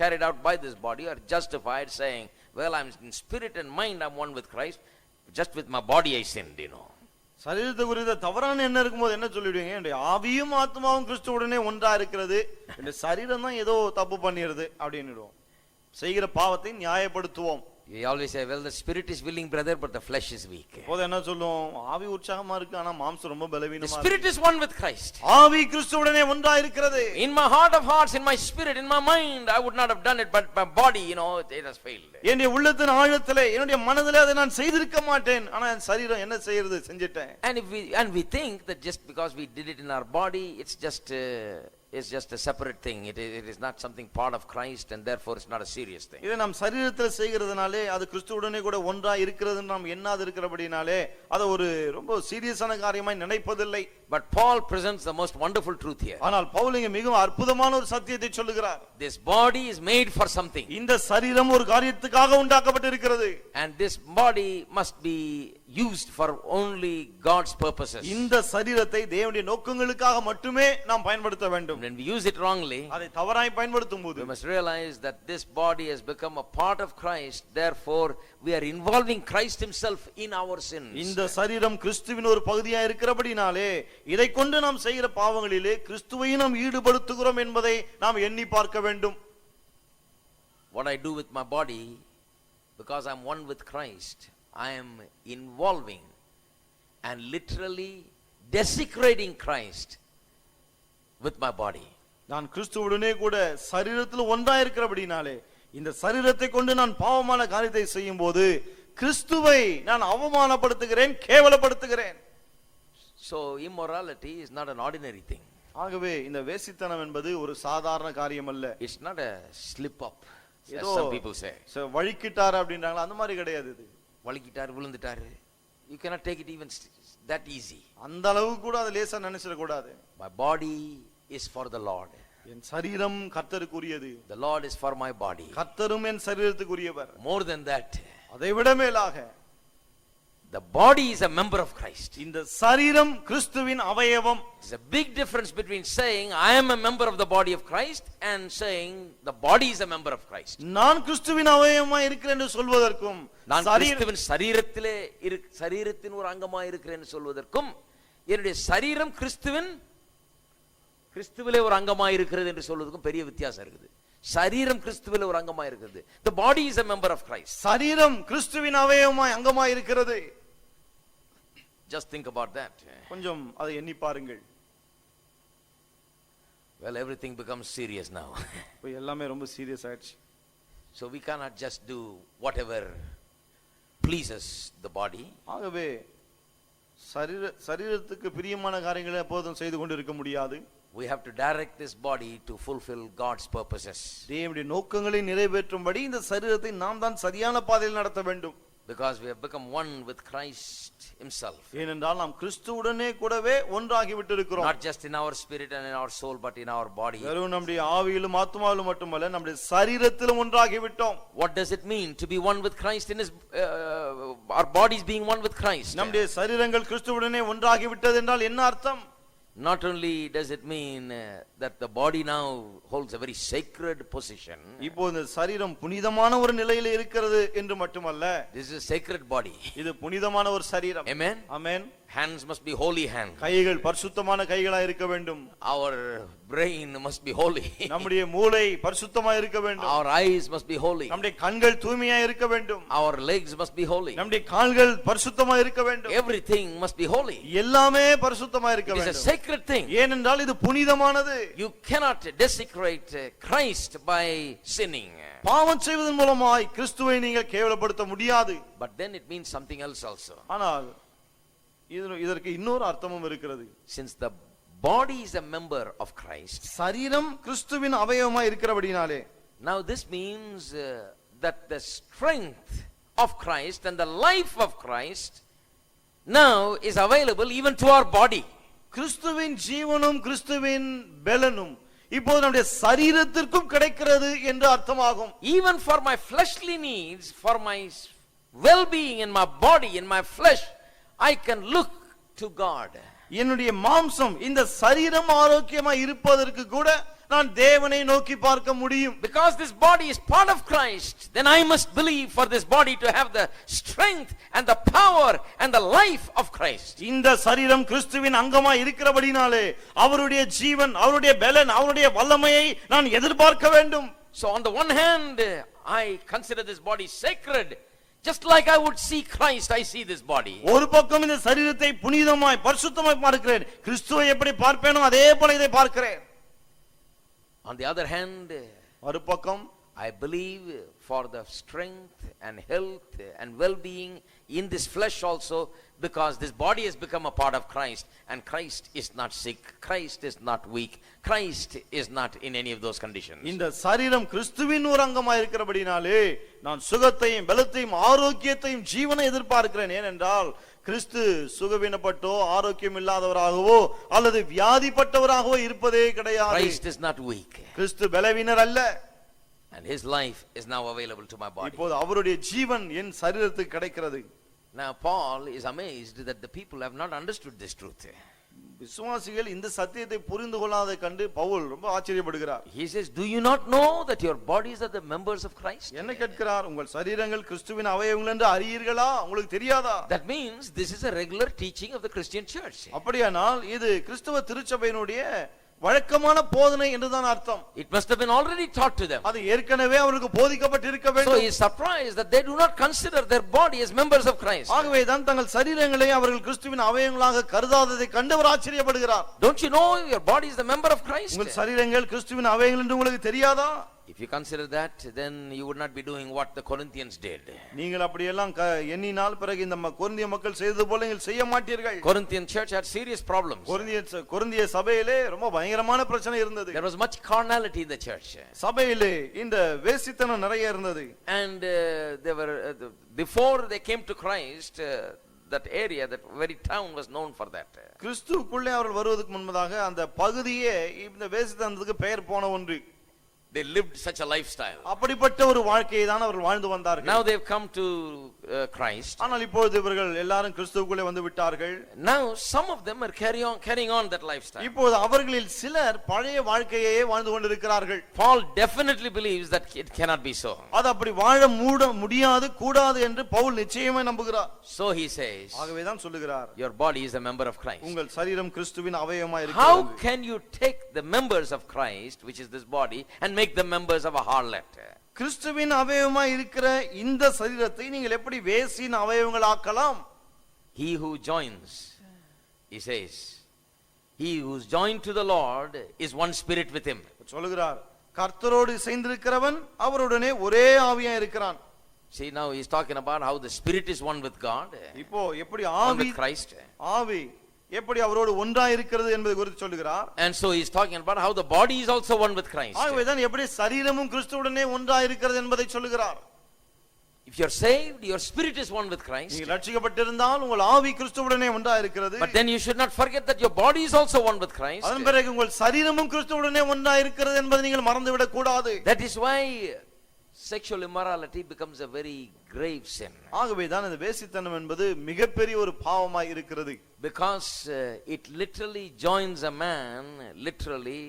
carried out by this body are justified, saying, well, I'm in spirit and mind, I'm one with Christ, just with my body I sinned, சரீரத்தை குறித்த தவறான எண்ணம் இருக்கும்போது என்ன சொல்லிடுவீங்க? என்னுடைய ஆவியும் ஆத்மாவும் கிறிஸ்துவுடனே ஒன்றா இருக்கிறது, இந்த சரீரம் தான் ஏதோ தப்பு பண்ணிடுது அப்படின்னுடுவோம். செய்கிற பாவத்தை நியாயப்படுத்துவோம். We always say, well, the spirit is willing, brother, but the flesh is weak. போது என்ன சொல்லுவோம், ஆவி உற்சாகமா இருக்கு ஆனா மாம்சம் ரொம்ப The பலவீனமா இருக்கு. spirit is one with Christ. ஆவி கிறிஸ்துவுடனே ஒன்றாய் இருக்கிறது. In my heart of hearts, in my spirit, in my mind, I would not have done it, but my body, it has failed. என்னுடைய உள்ளத்தின் ஆழத்திலே என்னுடைய மனதிலே அதை நான் செய்திருக்க மாட்டேன், ஆனா என் சரீரம் என்ன செய்யறது, செஞ்சிட்டேன். And we think that just because we did it in our body, it's just a separate thing. It is not something part of Christ, and therefore it's not a serious thing. இதை நாம் சரீரத்தில் செய்கிறதுனாலே அது கிறிஸ்துவுடனே கூட ஒன்றாய் இருக்கிறதுன்னு நாம் எண்ணாது இருக்கிறபடினாலே அதை ஒரு ரொம்ப சீரியஸான காரியமாய் நினைப்பதில்லை. But Paul presents the most wonderful truth here. ஆனால் பவுல் இங்கே மிகவும் அற்புதமான ஒரு சத்தியத்தை சொல்லுகிறார். This body is made for something. இந்த சரீரம் ஒரு காரியத்துக்காக உண்டாக்கப்பட்டிருக்கிறது. And this body must be used for only God's purposes. இந்த சரீரத்தை தேவனுடைய நோக்கங்களுக்காக மட்டுமே நாம் பயன்படுத்த வேண்டும். When we use it wrongly, அதை தவறாய் பயன்படுத்தும்போது we must realize that this body has become a part of Christ. Therefore, we are involving Christ himself in our sins. இந்த சரீரம் கிறிஸ்துவின் ஒரு பகுதியா இருக்கிறபடினாலே இதை கொண்டு நாம் செய்கிற பாவங்களிலே கிறிஸ்துவை நாம் ஈடுபடுத்துகிறோம் என்பதை நாம் எண்ணி பார்க்க வேண்டும். What I do with my body, because I'm one with Christ, I am involving and literally desecrating Christ with my body. நான் கிறிஸ்துவுடனே கூட சரீரத்தில் ஒன்றாய் இருக்கிறபடினாலே இந்த சரீரத்தை கொண்டு நான் பாவமான காரியத்தை செய்யும்போது கிறிஸ்துவை நான் அவமானப்படுத்துகிறேன், கேவலப்படுத்துகிறேன். So immorality is not an ordinary thing. ஆகவே இந்த வேசித்தனம் என்பது ஒரு சாதாரண காரியம் அல்ல. It's not a slip up, as ஏதோ some people say. வழிக்கிட்டார் அப்படின்றாங்களா, அந்த மாதிரி கிடையாது. இது வலிக்கிட்டார், விழுந்துட்டாரு. You cannot take it even that easy. அந்த அளவு கூட அதை லேசா நினைச்சிட கூடாது. My body is for the Lord. என் சரீரம் கர்த்தருக்குரியது. The Lord is for my body. கர்த்தரும் என் சரீரத்துக்குரியவர். More than that, அதை விட மேலாக the body is a member of Christ. இந்த சரீரம் கிறிஸ்துவின் அவயவம். There's a big difference between saying I am a member of the body of Christ and saying the body is a member of Christ. நான் கிறிஸ்துவின் அவயவமா இருக்கிறேன் என்று சொல்வதற்கும் நான் கிறிஸ்துவின் சரீரத்தின் ஒரு அங்கமா இருக்கிறேன் என்று சொல்வதற்கும் என்னுடைய சரீரம் கிறிஸ்துவிலே ஒரு அங்கமா இருக்கிறது என்று சொல்வதற்கும் பெரிய வித்தியாசம் இருக்குது. சரீரம் கிறிஸ்துவிலே ஒரு அங்கமா இருக்கிறது. The body is a member of Christ. சரீரம் கிறிஸ்துவின் அவயவமாய் அங்கமாய் இருக்கிறது. Just think about that. கொஞ்சம் அதை எண்ணி பாருங்கள். Well, everything becomes serious now. இப்போ எல்லாமே ரொம்ப சீரியஸ் ஆயிடுச்சு. So we cannot just do whatever pleases the body. ஆகவே சரீரத்துக்கு பிரியமான காரியங்களை எப்போதும் செய்து கொண்டு இருக்க முடியாது. We have to direct this body to fulfill God's purposes. தேவனுடைய நோக்கங்களை நிறைவேற்றும்படி இந்த சரீரத்தை நாம் தான் சரியான பாதையில் நடத்த வேண்டும். Because we have become one with Christ himself. ஏனென்றால் நாம் கிறிஸ்துவுடனே கூடவே ஒன்றாகி விட்டிருக்கிறோம். Not just in our spirit and in our soul, but in our body. வெறும் நம்முடைய ஆவியிலும் ஆத்துமாவிலும் மட்டுமல்ல, நம்முடைய சரீரத்திலும் ஒன்றாகி விட்டோம். What does it mean to be one with Christ in his our bodies being one with Christ? நம்முடைய சரீரங்கள் கிறிஸ்துவுடனே ஒன்றாகி விட்டது என்றால் என்ன அர்த்தம்? Not only does it mean that the body now holds a very sacred position. இப்போ இந்த சரீரம் புனிதமான ஒரு நிலையில் இருக்கிறது என்று மட்டுமல்ல, This is a sacred body. இது புனிதமான ஒரு சரீரம். Amen. Amen. Hands must be holy hands. கைகள் பரிசுத்தமான கைகளா இருக்க வேண்டும். Our brain must be holy. நம்முடைய மூளை பரிசுத்தமா இருக்க வேண்டும். Our eyes must be holy. நம்முடைய கண்கள் தூய்மையா இருக்க வேண்டும். Our legs must be holy. நம்முடைய கால்கள் பரிசுத்தமா இருக்க வேண்டும். Everything must be holy. எல்லாமே பரிசுத்தமா இருக்க வேண்டும். It is a sacred thing. ஏனென்றால் இது புனிதமானது. You cannot desecrate Christ by sinning. பாவம் செய்வதன் மூலமாய் கிறிஸ்துவை நீங்கள் கேவலப்படுத்த முடியாது. But then it means something else also. ஆனால் இதற்கு இன்னொரு அர்த்தமும் இருக்கிறது. Since the body is a member of Christ, சரீரம் கிறிஸ்துவின் அவயவமாய் இருக்கிறபடினாலே, now this means that the strength of Christ and the life of Christ now is available even to our body. கிறிஸ்துவின் ஜீவனும் கிறிஸ்துவின் பெலனும் இப்போது நம்முடைய சரீரத்திற்கும் கிடைக்கிறது என்று அர்த்தமாகும். Even for my fleshly needs, for my well-being in my body, in my flesh, I can look to God. என்னுடைய மாம்சம் இந்த சரீரம் ஆரோக்கியமாய் இருப்பதற்கு கூட நான் தேவனை நோக்கி பார்க்க முடியும். Because this body is part of Christ, then I must believe for this body to have the strength and the power and the life of Christ. இந்த சரீரம் கிறிஸ்துவின் அங்கமாய் இருக்கிறபடினாலே அவருடைய ஜீவன், அவருடைய பலன், அவருடைய வல்லமையை நான் எதிர்பார்க்க வேண்டும். So on the one hand, I consider this body sacred. Just like I would see Christ, I see this body. ஒரு பக்கம் இந்த சரீரத்தை புனிதமாய் பரிசுத்தமாய் பார்க்கிறேன், கிறிஸ்துவை எப்படி பார்ப்பேனோ அதே போல இதை பார்க்கிறேன். On the other hand, ஒரு பக்கம் I believe for the strength and health and well-being in this flesh also, because this body has become a part of Christ, and Christ is not sick, Christ is not weak, Christ is not in any of those conditions. இந்த சரீரம் கிறிஸ்துவின் ஒரு அங்கமாய் இருக்கிறபடினாலே நான் சுகத்தையும் பலத்தையும் ஆரோக்கியத்தையும் ஜீவனை எதிர்பார்க்கிறேன். ஏனென்றால் கிறிஸ்து சுகவீனப்பட்டோ ஆரோக்கியம் இல்லாதவராகவோ அல்லது வியாதிப்பட்டவராகவோ இருப்பதே கிடையாது. Christ is not weak. கிறிஸ்து பலவீனர் அல்ல. And his life is now available to my body. இப்போது அவருடைய ஜீவன் என் சரீரத்துக்கு கிடைக்கிறது. Now Paul is amazed that the people have not understood this truth. விசுவாசிகள் இந்த சத்தியத்தை புரிந்து கொள்ளாத கண்டு பவுல் ரொம்ப ஆச்சரியப்படுகிறார். He says, do you not know that your bodies are the members of Christ? என்ன கேட்கிறார்? உங்கள் சரீரங்கள் கிறிஸ்துவின் அவயவங்கள் என்று அறியீர்களா? உங்களுக்கு தெரியாதா? That means this is a regular teaching of the Christian church. அப்படியானால் இது கிறிஸ்தவ திருச்சபையினுடைய வழக்கமான போதனை என்றுதான் அர்த்தம். It must have been already taught to them. அது ஏற்கனவே அவருக்கு போதிக்கப்பட்டிருக்க வேண்டும். So he is surprised that they do not consider their body as members of Christ. ஆகவே தான் தங்கள் சரீரங்களை அவர்கள் கிறிஸ்துவின் அவயவங்களாக கருதாததை கண்டு அவர் ஆச்சரியப்படுகிறார். Don't you know your body is the member of Christ? உங்கள் சரீரங்கள் கிறிஸ்துவின் அவயவங்கள் என்று உங்களுக்கு தெரியாதா? If you consider that, then you would not be doing what the Corinthians did. நீங்கள் அப்படியெல்லாம் எண்ணினால் பிறகு இந்த கொரிந்திய மக்கள் செய்தது போல நீங்கள் செய்ய மாட்டீர்கள். Corinthian church had serious problems. கொரிந்திய சபையிலே ரொம்ப பயங்கரமான பிரச்சனை இருந்தது. There was much carnality in the church. சபையிலே இந்த வேசித்தனம் நிறைய இருந்தது. And they were before they came to Christ, that area, that very town was known for that. கிறிஸ்துவுக்குள்ளே அவர்கள் வருவதற்கு முன்பதாக அந்த பகுதியே இந்த வேசித்தனத்துக்கு பெயர் போன ஒன்று. They lived such a lifestyle. அப்படிப்பட்ட ஒரு வாழ்க்கையை தான் அவர்கள் வாழ்ந்து வந்தார்கள். Now they've come to Christ. ஆனால் இப்பொழுது இவர்கள் எல்லாரும் கிறிஸ்துவுக்குள்ளே வந்து விட்டார்கள். Now some of them are carrying on that lifestyle. இப்போது அவர்களில் சிலர் பழைய வாழ்க்கையே வாழ்ந்து கொண்டிருக்கிறார்கள். Paul definitely believes that it cannot be so. அது அப்படி வாழ முடியாது கூடாது என்று பவுல் நிச்சயமாய் நம்புகிறார். So he says, ஆகவே தான் சொல்லுகிறார், your body is a member of Christ. உங்கள் சரீரம் கிறிஸ்துவின் அவயவமாய் இருக்கிறது. How can you take the members of Christ, which is this body, and make them members of a harlot? கிறிஸ்துவின் அவயவமாய் இருக்கிற இந்த சரீரத்தை நீங்கள் எப்படி வேசியின் அவயவங்கள் ஆக்கலாம்? He who joins, he says, he who is joined to the Lord is one spirit with him. சொல்லுகிறார், கர்த்தரோடு இணைந்திருக்கிறவன் அவருடனே ஒரே ஆவியா இருக்கிறான். See, now he is talking about how the spirit is one with God, இப்போ எப்படி one ஆவி with Christ. ஆவி எப்படி அவரோடு ஒன்றாய் இருக்கிறது என்பதை குறித்து சொல்லுகிறார். And so he is talking about how the body is also one with Christ. ஆகவே தான் எப்படி சரீரமும் கிறிஸ்துவுடனே ஒன்றாய் இருக்கிறது என்பதை சொல்லுகிறார். If you are saved, your spirit is one with Christ. நீங்கள் ரட்சிக்கப்பட்டிருந்தால் உங்கள் ஆவி கிறிஸ்துவுடனே ஒன்றாய் இருக்கிறது. But then you should not forget that your body is also one with Christ. அதன் பிறகு உங்கள் சரீரமும் கிறிஸ்துவுடனே ஒன்றாய் இருக்கிறது என்பதை நீங்கள் மறந்துவிடக் கூடாது. That is why sexual immorality becomes a very grave sin. ஆகவே தான் இந்த வேசித்தனம் என்பது மிகப்பெரிய ஒரு பாவமாய் இருக்கிறது. Because it literally joins a man literally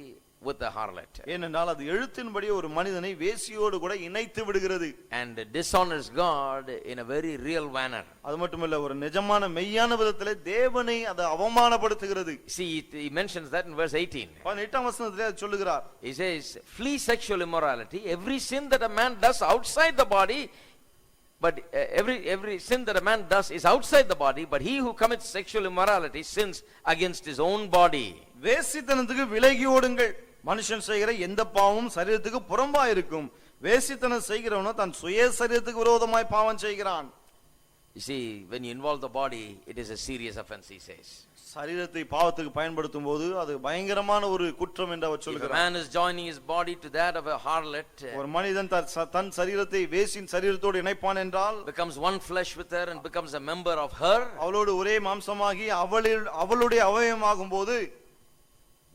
with the harlot. ஏனென்றால் அது எழுத்தின்படி ஒரு மனிதனை வேசியோடு கூட இணைத்து விடுகிறது. And dishonors God in a very real manner. அது மட்டுமல்ல, ஒரு நிஜமான மெய்யான விதத்திலே தேவனை அது அவமானப்படுத்துகிறது. See, he mentions that in verse 18. 18ஆம் வசனத்திலே அது சொல்லுகிறார். He says, flee sexual immorality. Every sin that a man does outside the body, but every sin that a man does is outside the body, but he who commits sexual immorality sins against his own body. வேசித்தனத்துக்கு விலகி ஓடுங்கள். மனுஷன் செய்கிற எந்த பாவமும் சரீரத்துக்கு புறம்பாய் இருக்கும். வேசித்தனம் செய்கிறவனோ தன் சுய சரீரத்துக்கு விரோதமாய் பாவம் செய்கிறான். You see, when you involve the body, it is a serious offense, he says. சரீரத்தை பாவத்துக்கு பயன்படுத்தும் போது அது பயங்கரமான ஒரு குற்றம் என்று அவர் சொல்கிறார். If a man is joining his body to that of a harlot, ஒரு மனிதன் தன் சரீரத்தை வேசின் சரீரத்தோடு இணைப்பான் என்றால், becomes one flesh with her and becomes a member of her, அவளோடு ஒரே மாம்சமாகி அவளுடைய அவயவமாகும் போது,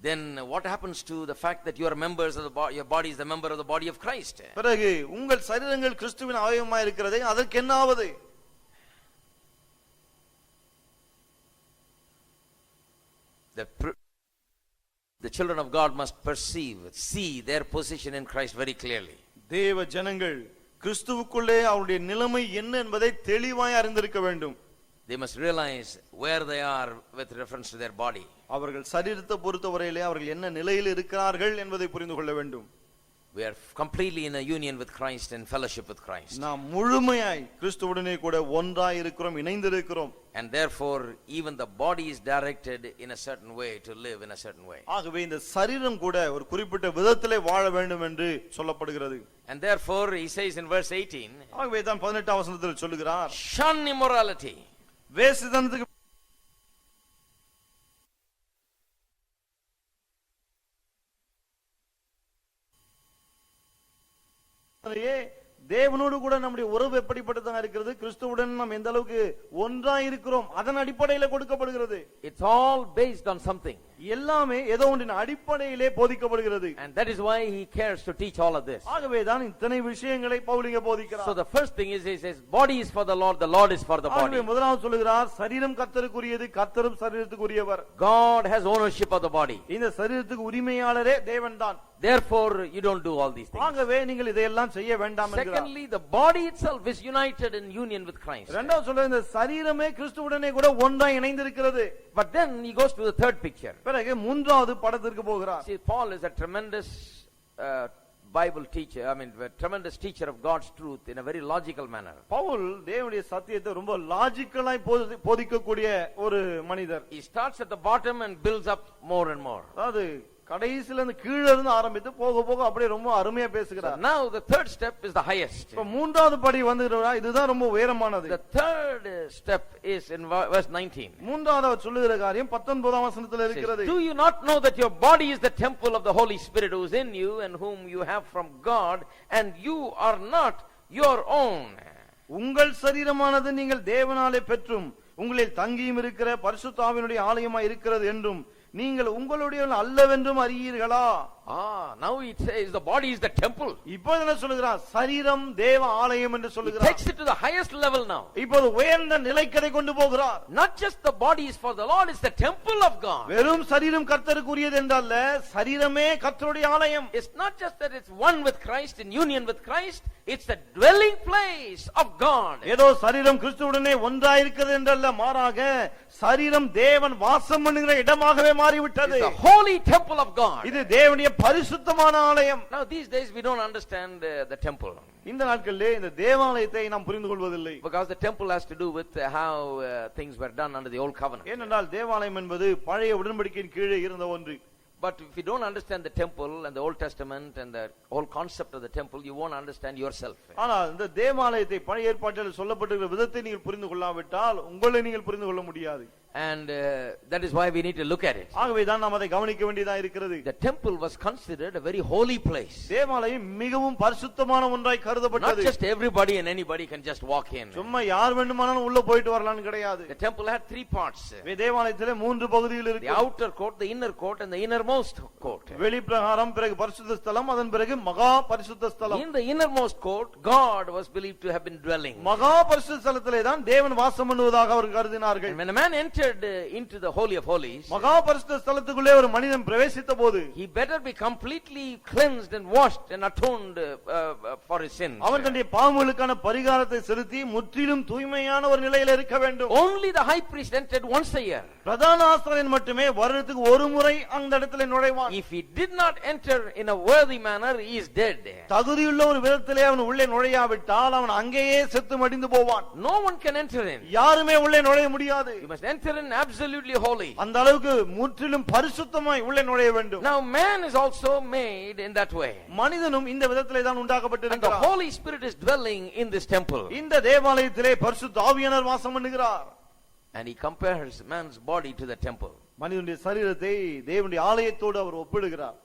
then what happens to the fact that you are members of the body, your body is the member of the body of Christ? பிறகு உங்கள் சரீரங்கள் கிறிஸ்துவின் அவயவமாய் இருக்கிறதே, அதற்கு என்ன ஆவது? The children of God must see their position in Christ very clearly. தேவ ஜனங்கள் கிறிஸ்துவுக்குள்ளே அவருடைய நிலைமை என்ன என்பதை தெளிவாய் அறிந்திருக்க வேண்டும். They must realize where they are with reference to their body. அவர்கள் சரீரத்தை பொறுத்தவரையிலே அவர்கள் என்ன நிலையில் இருக்கிறார்கள் என்பதை புரிந்து கொள்ள வேண்டும். We are completely in a union with Christ and fellowship with Christ. நாம் முழுமையாய் கிறிஸ்துவுடனே கூட ஒன்றாய் இருக்கிறோம், இணைந்திருக்கிறோம். And therefore even the body is directed in a certain way to live in a certain way. ஆகவே இந்த சரீரம் கூட ஒரு குறிப்பிட்ட விதத்திலே வாழ வேண்டும் என்று சொல்லப்படுகிறது. And therefore he says in verse 18, ஆகவே தான் 18ஆம் வசனத்தில் சொல்லுகிறார், shun immorality. வேசித்தனத்துக்கு தேவனோடு கூட நம்முடைய உறவு எப்படிப்பட்டதாக இருக்கிறது, கிறிஸ்துவுடன் நாம் எந்த அளவுக்கு ஒன்றாய் இருக்கிறோம், அதன் அடிப்படையில கொடுக்கப்படுகிறது. It's all based on something. எல்லாமே ஏதோ ஒன்றின் அடிப்படையிலே போதிக்கப்படுகிறது. And that is why he cares to teach all of this. ஆகவே தான் இத்தனை விஷயங்களை பவுல் இங்கே போதிக்கிறார். So the first thing is he says body is for the Lord is for the body. ஆகவே முதலாவது சொல்லுகிறார், சரீரம் கர்த்தருக்குரியது, கர்த்தரும் சரீரத்துக்குரியவர். God has ownership of the body. இந்த சரீரத்துக்கு உரிமையாளரே தேவன்தான். Therefore you don't do all these things. ஆகவே நீங்கள் இதையெல்லாம் செய்ய வேண்டாம் என்கிறார். Secondly, the body itself is united in union with Christ. இரண்டாவது சொல்ற இந்த சரீரமே கிறிஸ்துவுடனே கூட ஒன்றாய் இணைந்திருக்கிறது. But then he goes to the third picture. பிறகு மூன்றாவது படத்திற்கு போகிறார். See, Paul is a tremendous Bible teacher, a tremendous teacher of God's truth in a very logical manner. Pavul தேவனுடைய சத்தியத்தை ரொம்ப லாஜிக்கலாய் போதிக்கக்கூடிய ஒரு மனிதர். He starts at the bottom and builds up more and more. அதாவது கடைசில இருந்து கீழ இருந்து ஆரம்பித்து போக போக அப்படியே ரொம்ப அருமையா பேசுகிறார். Now the third step is the highest. இப்ப மூன்றாவது படி வந்துறா, இதுதான் ரொம்ப உயரமானது. The third step is in verse 19. மூன்றாவது அவர் சொல்லுகிற காரியம் 19ஆம் வசனத்தில் இருக்கிறது. Do you not know that your body is the temple of the Holy Spirit who is in you and whom you have from God and you are not your own? உங்கள் சரீரமானது நீங்கள் தேவனாலே பெற்றும் உங்களில் தங்கியும் இருக்கிற பரிசுத்த ஆவியினுடைய ஆலயமாய் இருக்கிறது என்றும் நீங்கள் உங்களுடைய அல்லவென்றும் அறியீர்களா? Now it says the body is the temple. இப்போ என்ன சொல்லுகிறார்? சரீரம் தேவ ஆலயம் என்று சொல்லுகிறார். He takes it to the highest level now. இப்போது உயர்ந்த நிலைக்கு அதை கொண்டு போகிறார். Not just the body is for the Lord, it's the temple of God. வெறும் சரீரம் கர்த்தருக்குரியது என்றல்ல, சரீரமே கர்த்தருடைய ஆலயம். It's not just that it's one with Christ, in union with Christ, it's the dwelling place of God. ஏதோ சரீரம் கிறிஸ்துவுடனே ஒன்றாய் இருக்கிறது என்றல்ல, மாறாக சரீரம் தேவன் வாசம் பண்ணுகிற இடமாகவே மாறிவிட்டது. It's the holy temple of God. இது தேவனுடைய பரிசுத்தமான ஆலயம். Now these days we don't understand the temple. இந்த நாட்களிலே இந்த தேவாலயத்தை நாம் புரிந்து கொள்வதில்லை. Because the temple has to do with how things were done under the old covenant. ஏனென்றால் தேவாலயம் என்பது பழைய உடன்படிக்கையின் கீழே இருந்த ஒன்று. But if you don't understand the temple and the Old Testament and the whole concept of the temple, you won't understand yourself. ஆனால் இந்த தேவாலயத்தை பழைய ஏற்பாட்டில் சொல்லப்பட்டிருக்கிற விதத்தை நீங்கள் புரிந்து கொள்ளாவிட்டால் உங்களை நீங்கள் புரிந்து கொள்ள முடியாது. And that is why we need to look at it. ஆகவே தான் நாம் அதை கவனிக்க வேண்டியதா இருக்கிறது. The temple was considered a very holy place. தேவாலயம் மிகவும் பரிசுத்தமான ஒன்றாய் கருதப்பட்டது. Not just everybody and anybody can just walk in. சும்மா யார் வேண்டுமானாலும் உள்ள போயிட்டு வரலாம்னு கிடையாது. The temple had three parts. தேவாலயத்திலே மூன்று பகுதிகள் இருக்கு. The outer court, the inner court and the innermost court. வெளிப்பிரகாரம், பிறகு பரிசுத்த ஸ்தலம், அதன் பிறகு மகா பரிசுத்த ஸ்தலம். In the innermost court, God was believed to have been dwelling. மகா பரிசுத்த ஸ்தலத்திலே தான் தேவன் வாசம் பண்ணுவதாக அவர்கள் கருதினார்கள். When a man entered into the holy of holies, மகா பரிசுத்த ஸ்தலத்துக்குள்ளே ஒரு மனிதன் பிரவேசித்த போது he better be completely cleansed and washed and atoned for his sins. அவன் தன்னுடைய பாவங்களுக்கான பரிகாரத்தை செலுத்தி முற்றிலும் தூய்மையான ஒரு நிலையில் இருக்க வேண்டும். Only the high priest entered once a year. பிரதான ஆசாரியன் மட்டுமே வருடத்துக்கு ஒரு முறை அந்த இடத்திலே நுழைவான். If he did not enter in a worthy manner, he is dead. தகுதியுள்ள ஒரு விதத்திலே அவன் உள்ளே நுழையாவிட்டால் அவன் அங்கேயே செத்து மடிந்து போவான். No one can enter in. யாருமே உள்ளே நுழைய முடியாது. You must enter in absolutely holy. அந்த அளவுக்கு முற்றிலும் பரிசுத்தமாய் உள்ளே நுழைய வேண்டும். Now man is also made in that way. மனிதனும் இந்த விதத்திலே தான் உண்டாக்கப்பட்டிருக்கிறார். And the Holy Spirit is dwelling in this temple. இந்த தேவாலயத்திலே பரிசுத்த ஆவியானவர் வாசம் பண்ணுகிறார். And he compares man's body to the temple. மனிதனுடைய சரீரத்தை தேவனுடைய ஆலயத்தோடு அவர் ஒப்பிடுகிறார்.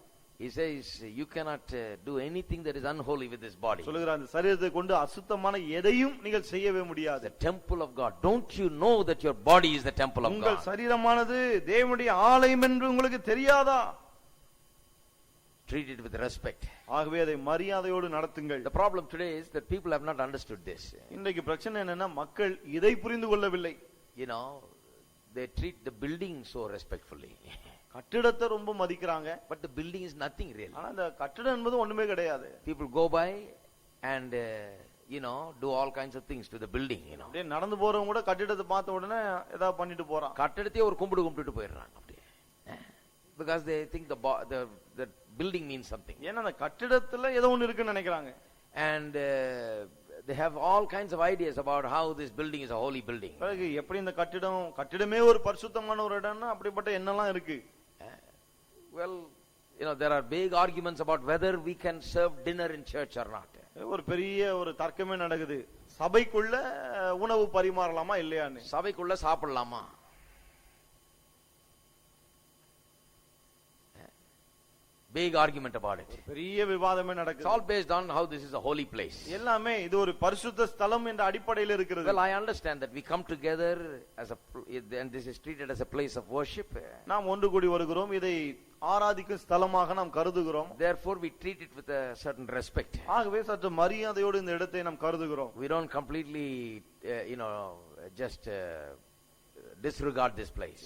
He says you cannot do anything that is unholy with this body. சொல்லுகிறார், அந்த சரீரத்தை கொண்டு அசுத்தமான எதையும் நீங்கள் செய்யவே முடியாது. The temple of God. Don't you know that your body is the temple of God? உங்கள் சரீரமானது தேவனுடைய ஆலயம் என்று உங்களுக்கு தெரியாதா? Treat it with respect. ஆகவே அதை மரியாதையோடு நடத்துங்கள். The problem today is that people have not understood this. இன்றைக்கு பிரச்சனை என்னன்னா, மக்கள் இதை புரிந்து கொள்ளவில்லை. You know, they treat the building so respectfully. கட்டிடத்தை ரொம்ப மதிக்கிறாங்க. But the building is nothing really. ஆனா அந்த கட்டிடம் என்பது ஒண்ணுமே கிடையாது. People go by and do all kinds of things to the building, அப்படியே நடந்து போறவங்க கூட கட்டிடத்தை பார்த்த உடனே ஏதாவது பண்ணிட்டு போறான். கட்டிடத்தையே ஒரு கும்பிட்டு போயிடுறாங்க அப்படியே. Because they think the building means something. ஏன்னா அந்த கட்டிடத்துல ஏதோ ஒண்ணு இருக்குன்னு நினைக்கிறாங்க. And they have all kinds of ideas about how this building is a holy building. பிறகு எப்படி இந்த கட்டிடமே ஒரு பரிசுத்தமான ஒரு இடம்னா அப்படிப்பட்ட என்னெல்லாம் இருக்கு? Well, there are big arguments about whether we can serve dinner in church or not. ஒரு பெரிய ஒரு தர்க்கமே நடக்குது, சபைக்குள்ள உணவு பரிமாறலாமா இல்லையான்னு. சபைக்குள்ள சாப்பிடலாமா? Big argument about it. பெரிய விவாதமே நடக்குது. It's all based on how this is a holy place. எல்லாமே இது ஒரு பரிசுத்த ஸ்தலம் என்ற அடிப்படையில் இருக்கிறது. Well, I understand that we come together as and this is treated as a place of worship. நாம் ஒன்று கூடி வருகிறோம், இதை ஆராதிக்கும் ஸ்தலமாக நாம் கருதுகிறோம். Therefore we treat it with a certain respect. ஆகவே சற்று மரியாதையோடு இந்த இடத்தை நாம் கருதுகிறோம். We don't completely just disregard this place.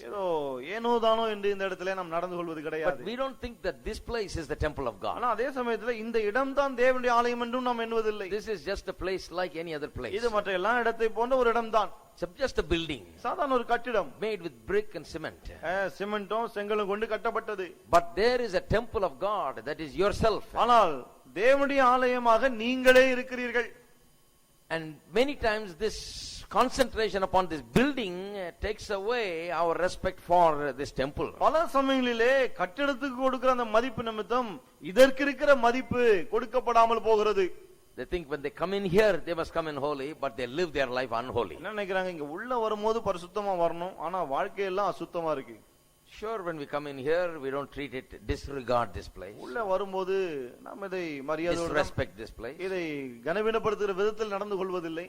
ஏனோ தானோ என்று இந்த இடத்திலே நாம் நடந்து கொள்வது கிடையாது. But we don't think that this place is the temple of God. ஆனா அதே சமயத்துல இந்த இடம் தான் தேவனுடைய ஆலயம் என்றும் நாம் எண்ணுவதில்லை. This is just a place like any other place. இது மற்ற எல்லா இடத்தை போன்ற ஒரு இடம் தான். It's just a building. சாதாரண ஒரு கட்டிடம். Made with brick and cement. சிமெண்டும் செங்கலும் கொண்டு கட்டப்பட்டது. But there is a temple of God that is yourself. ஆனால் தேவனுடைய ஆலயமாக நீங்களே இருக்கிறீர்கள். And many times this concentration upon this building takes away our respect for this temple. பல சமயங்களிலே கட்டிடத்துக்கு கொடுக்கிற அந்த மதிப்பு நிமித்தம் இதற்கு இருக்கிற மதிப்பு கொடுக்கப்படாமல் போகிறது. They think when they come in here they must come in holy, but they live their life unholy. என்ன நினைக்கிறாங்க, இங்க உள்ள வரும்போது பரிசுத்தமா வரணும், ஆனா வாழ்க்கை எல்லாம் அசுத்தமா இருக்கு. Sure, when we come in here we don't treat it, disregard this place. உள்ள வரும்போது நாம் இதை மரியாதையோடு respect this place. இதை கனவீனப்படுத்துகிற விதத்தில் நடந்து கொள்வதில்லை.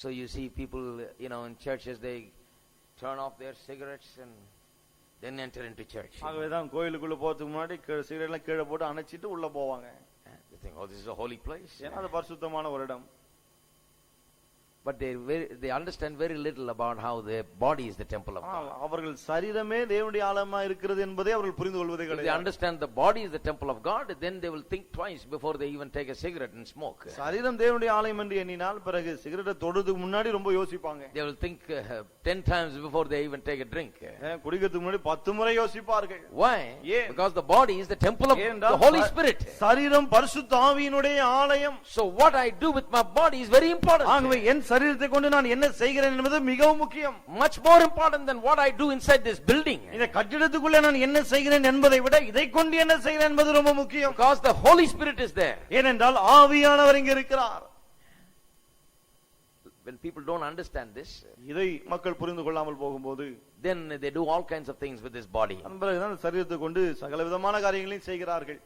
So you see people, in churches, they turn off their cigarettes and then enter into church. ஆகவேதான் கோயிலுக்குள்ள போறதுக்கு முன்னாடி சிகரெட் எல்லாம் கீழே போட்டு அணைச்சிட்டு உள்ள போவாங்க. They think, oh, this is a holy place. ஏன்னா அது பரிசுத்தமான ஒரு இடம். But they understand very little about how their body is the temple of God. அவர்கள் சரீரமே தேவனுடைய ஆலயமா இருக்கிறது என்பதை அவர்கள் புரிந்து கொள்வதே கிடையாது. If they understand the body is the temple of God, then they will think twice before they even take a cigarette and smoke. சரீரம் தேவனுடைய ஆலயம் என்று எண்ணினால் பிறகு சிகரெட்டை தொடுறதுக்கு முன்னாடி ரொம்ப யோசிப்பாங்க. They will think 10 times before they even take a drink. குடிக்கிறதுக்கு முன்னாடி 10 முறை யோசிப்பார்கள். Why? Because the body is the temple of the Holy Spirit. சரீரம் பரிசுத்த ஆவியினுடைய ஆலயம். So what I do with my body is very important. ஆகவே என் சரீரத்தை கொண்டு நான் என்ன செய்கிறேன் என்பது மிகவும் முக்கியம். Much more important than what I do inside this building. இந்த கட்டிடத்துக்குள்ள நான் என்ன செய்கிறேன் என்பதை விட இதை கொண்டு என்ன செய்கிறேன் என்பது ரொம்ப முக்கியம். Because the Holy Spirit is there. ஏனென்றால் ஆவியானவர் இங்கே இருக்கிறார். When people don't understand this, இதை மக்கள் புரிந்து கொள்ளாமல் போகும்போது, then they do all kinds of things with this body. அன்பர்களே, சரீரத்தை கொண்டு சகலவிதமான காரியங்களையும் செய்கிறார்கள்.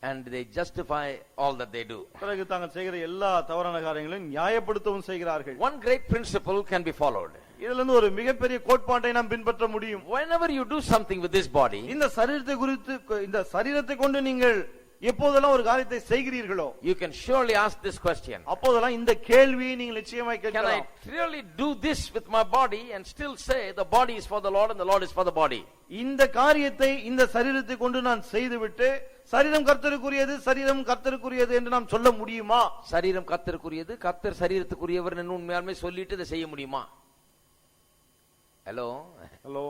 And they justify all that they do. பிறகு தாங்கள் செய்கிற எல்லா தவறான காரியங்களையும் நியாயப்படுத்தவும் செய்கிறார்கள். One great principle can be followed. இதில இருந்து ஒரு மிகப்பெரிய கோட்பாட்டை நாம் பின்பற்ற முடியும். Whenever you do something with this body, இந்த சரீரத்தை குறித்து, இந்த சரீரத்தை கொண்டு நீங்கள் எப்போதெல்லாம் ஒரு காரியத்தை செய்கிறீர்களோ, you can surely ask this question. அப்போதெல்லாம் இந்த கேள்வியை நீங்கள் நிச்சயமாய் கேட்கலாம். Can I really do this with my body and still say the body is for the Lord and the Lord is for the body? இந்த காரியத்தை இந்த சரீரத்தை கொண்டு நான் செய்துவிட்டு சரீரம் கர்த்தருக்குரியது, சரீரம் கர்த்தருக்குரியது என்று நாம் சொல்ல முடியுமா? சரீரம் கர்த்தருக்குரியது, கர்த்தர் சரீரத்துக்குரியவர் என்று உண்மையாலுமே சொல்லிட்டு இதை செய்ய முடியுமா? Hello hello.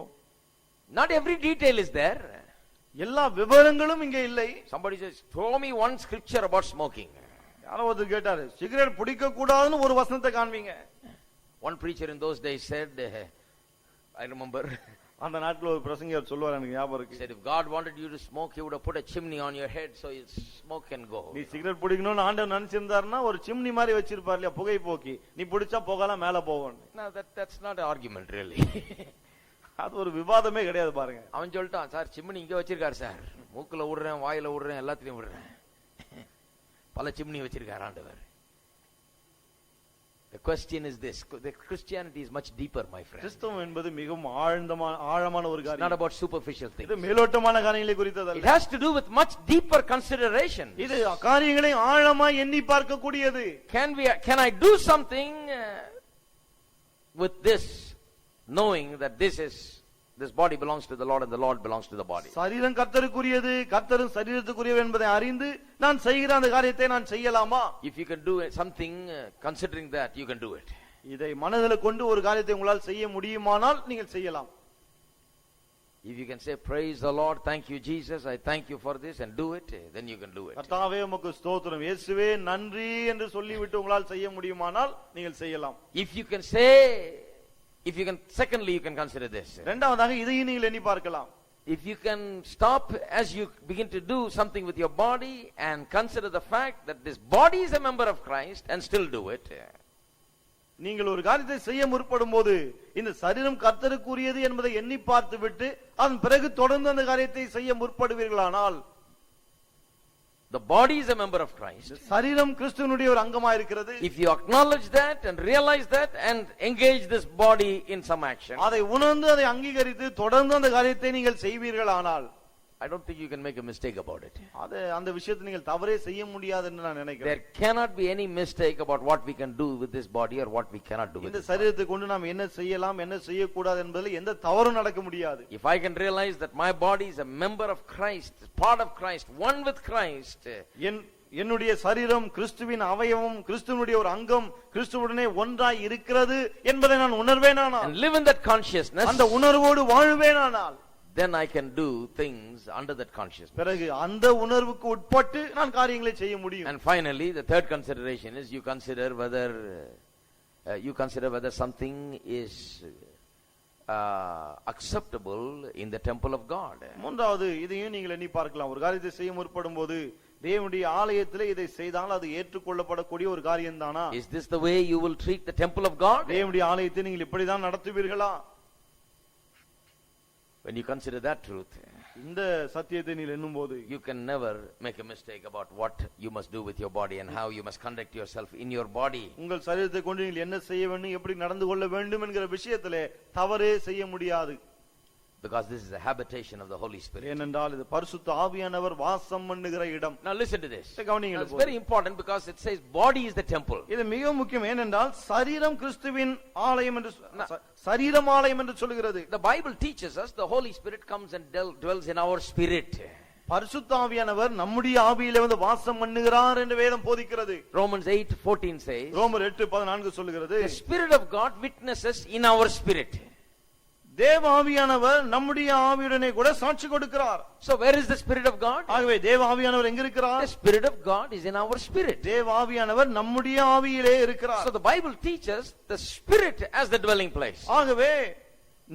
Not every detail is there. எல்லா விவரங்களும் இங்கே இல்லை. Somebody says, throw me one scripture about smoking. யாரோ ஒருத்தர் கேட்டாரு, சிகரெட் பிடிக்க கூடாதுன்னு ஒரு வசனத்தை காண்பீங்க. One preacher in those days said, I remember, அந்த நாட்கள் ஒரு பிரசங்கியார் சொல்வார், எனக்கு ஞாபகம் இருக்கு. said if God wanted you to smoke, he would have put a chimney on your head so you smoke and go. நீ சிகரெட் பிடிக்கணும்னு ஆண்டவர் நினைச்சிருந்தாருன்னா ஒரு சிம்னி மாதிரி வச்சிருப்பார் இல்லையா, புகை போக்கி, நீ பிடிச்சா புகைலாம் மேல போகும். No, that's not an argument really. அது ஒரு விவாதமே கிடையாது பாருங்க. அவன் சொல்லிட்டான், சார் சிம்னி இங்க வச்சிருக்காரு சார், மூக்குல விடுறேன், வாயில விடுறேன், எல்லாத்தையும் விடுறேன். பல சிம்னி வச்சிருக்காரு ஆண்டவர். The question is this, the Christianity is much deeper, my friend. கிறிஸ்தவம் என்பது மிகவும் ஆழமான ஒரு காரியம். It's not about superficial things. இது மேலோட்டமான காரியங்களை குறித்ததல்ல. It has to do with much deeper consideration. இது காரியங்களை ஆழமாய் எண்ணி பார்க்க கூடியது. Can I do something with this, knowing that this body belongs to the Lord and the Lord belongs to the body? சரீரம் கர்த்தருக்குரியது, கர்த்தரும் சரீரத்துக்குரியவர் என்பதை அறிந்து நான் செய்கிற அந்த காரியத்தை நான் செய்யலாமா? If you can do something considering that, you can do it. இதை மனதில் கொண்டு ஒரு காரியத்தை உங்களால் செய்ய முடியுமானால் நீங்கள் செய்யலாம். If you can say, praise the Lord, thank you Jesus, I thank you for this, and do it, then you can do it. கர்த்தாவே உமக்கு ஸ்தோத்திரம், இயேசுவே நன்றி என்று சொல்லிவிட்டு உங்களால் செய்ய முடியுமானால் நீங்கள் செய்யலாம். If you can say, secondly, you can consider this. இரண்டாவதாக இதையும் நீங்கள் எண்ணி பார்க்கலாம். If you can stop as you begin to do something with your body and consider the fact that this body is a member of Christ and still do it. நீங்கள் ஒரு காரியத்தை செய்ய முற்படும் போது இந்த சரீரம் கர்த்தருக்குரியது என்பதை எண்ணி பார்த்து விட்டு அதன் பிறகு தொடர்ந்து அந்த காரியத்தை செய்ய முற்படுவீர்களானால், the body is a member of Christ. சரீரம் கிறிஸ்துவினுடைய ஒரு அங்கமாக இருக்கிறது. If you acknowledge that and realize that and engage this body in some action, அதை உணர்ந்து அதை அங்கீகரித்து தொடர்ந்து அந்த காரியத்தை நீங்கள் செய்வீர்களானால், I don't think you can make a mistake about it. அந்த விஷயத்தை நீங்கள் தவறே செய்ய முடியாது என்று நான் நினைக்கிறேன். There cannot be any mistake about what we can do with this body or what we cannot do with இந்த this சரீரத்தை கொண்டு நாம் என்ன செய்யலாம் என்ன செய்யக்கூடாது என்பதில் எந்த தவறும் நடக்க முடியாது. If I can realize that my body is a member of Christ, part of Christ, one with Christ, என்னுடைய சரீரம் கிறிஸ்துவின் அவயவம், கிறிஸ்துவனுடைய ஒரு அங்கம், கிறிஸ்துவுடனே ஒன்றாய் இருக்கிறது என்பதை நான் உணர்வேனானால், and live in that consciousness, அந்த உணர்வோடு வாழ்வேனானால், then I can do things under that consciousness. பிறகு அந்த உணர்வுக்கு உட்பட்டு நான் காரியங்களை செய்ய முடியும். And finally, the third consideration is you consider whether something is acceptable in the temple of God. மூன்றாவது இதையும் நீங்கள் எண்ணி பார்க்கலாம். ஒரு காரியத்தை செய்ய முற்படும் போது தேவனுடைய ஆலயத்திலே இதை செய்தால் அது ஏற்றுக்கொள்ளப்படக்கூடிய ஒரு காரியம் தானா? Is this the way you will treat the temple of God? தேவனுடைய ஆலயத்தை நீங்கள் இப்படிதான் நடத்துவீர்களா? When you consider that truth, இந்த சத்தியத்தை நீங்கள் எண்ணும்போது, you can never make a mistake about what you must do with your body and how you must conduct yourself in your body. உங்கள் சரீரத்தை கொண்டு நீங்கள் என்ன செய்ய வேண்டும், எப்படி நடந்து கொள்ள வேண்டும் என்கிற விஷயத்திலே தவறே செய்ய முடியாது. Because this is a habitation of the Holy Spirit. ஏனென்றால் இது பரிசுத்த ஆவியானவர் வாசம் பண்ணுகிற இடம். Now listen to this. கவனியுங்கள். It's very important because it says body is the temple. இது மிக முக்கியம். ஏனென்றால் சரீரம் கிறிஸ்துவின் ஆலயம் என்று, சரீரம் ஆலயம் என்று சொல்கிறது. The Bible teaches us the Holy Spirit comes and dwells in our spirit. பரிசுத்த ஆவியானவர் நம்முடைய ஆவியிலே வந்து வாசம் பண்ணுகிறார் என்று வேதம் போதிக்கிறது. Romans 8:14 says, ரோமர் 8:14 சொல்கிறது, the Spirit of God witnesses in our spirit. தேவ ஆவியானவர் நம்முடைய ஆவியுடனே கூட சாட்சி கொடுக்கிறார். So where is the Spirit of God? ஆகவே தேவ ஆவியானவர் எங்க இருக்கிறார்? The Spirit of God is in our spirit. தேவ ஆவியானவர் நம்முடைய ஆவியிலே இருக்கிறார். So the Bible teaches the Spirit as the dwelling place. ஆகவே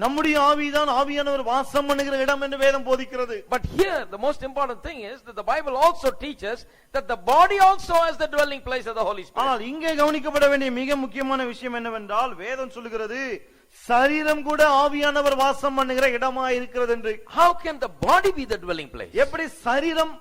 நம்முடைய ஆவிதான் ஆவியானவர் வாசம் பண்ணுகிற இடம் என்று வேதம் போதிக்கிறது. But here the most important thing is that the Bible also teaches that the body also has the dwelling place of the Holy Spirit. ஆனால் இங்கே கவனிக்கப்பட வேண்டிய மிக முக்கியமான விஷயம் என்னவென்றால், வேதம் சொல்கிறது சரீரம் கூட ஆவியானவர் வாசம் பண்ணுகிற இடமா இருக்கிறது என்று. How can the body be the dwelling place? எப்படி சரீரம்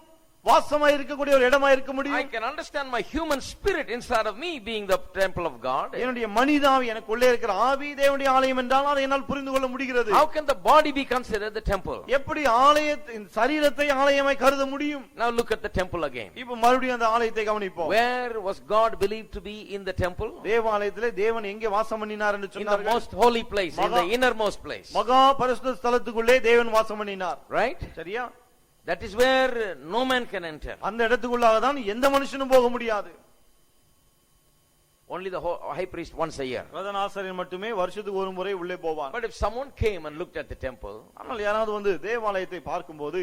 வாசமாய் இருக்கக்கூடிய ஒரு இடமா இருக்க முடியும்? I can understand my human spirit inside of me being the temple of God. என்னுடைய மனித ஆவி, எனக்குள்ளே இருக்கிற ஆவி தேவனுடைய ஆலயம் என்றால் அதை என்னால் புரிந்து கொள்ள முடிகிறது. How can the body be considered the temple? எப்படி ஆலயத்தை, சரீரத்தை ஆலயமாய் கருத முடியும்? Now look at the temple again. இப்போ மறுபடியும் அந்த ஆலயத்தை கவனிப்போம். Where was God believed to be in the temple? தேவாலயத்திலே தேவன் எங்கே வாசம் பண்ணினார் என்று சொன்னார்கள்? In the most holy place, in the innermost place. மகா பரிசுத்த ஸ்தலத்துக்குள்ளே தேவன் வாசம் பண்ணினார். Right? சரியா? That is where no man can enter. அந்த இடத்துக்குள்ளாக தான் எந்த மனுஷனும் போக முடியாது. Only the high priest once a year. பிரதான ஆசாரியன் மட்டுமே வருஷத்துக்கு ஒரு முறை உள்ளே போவார். But if someone came and looked at the temple, ஆனால் யாராவது வந்து தேவாலயத்தை பார்க்கும்போது,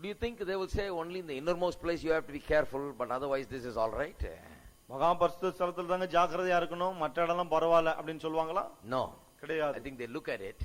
do you think they will say only in the innermost place you have to be careful, but otherwise this is all right? மகா பரிசுத்த ஸ்தலத்துல தாங்க ஜாக்கிரதையா இருக்கணும், மற்ற இடம்லாம் பரவாயில்லை அப்படின்னு சொல்லுவாங்களா? No. கிடையாது. I think they look at it.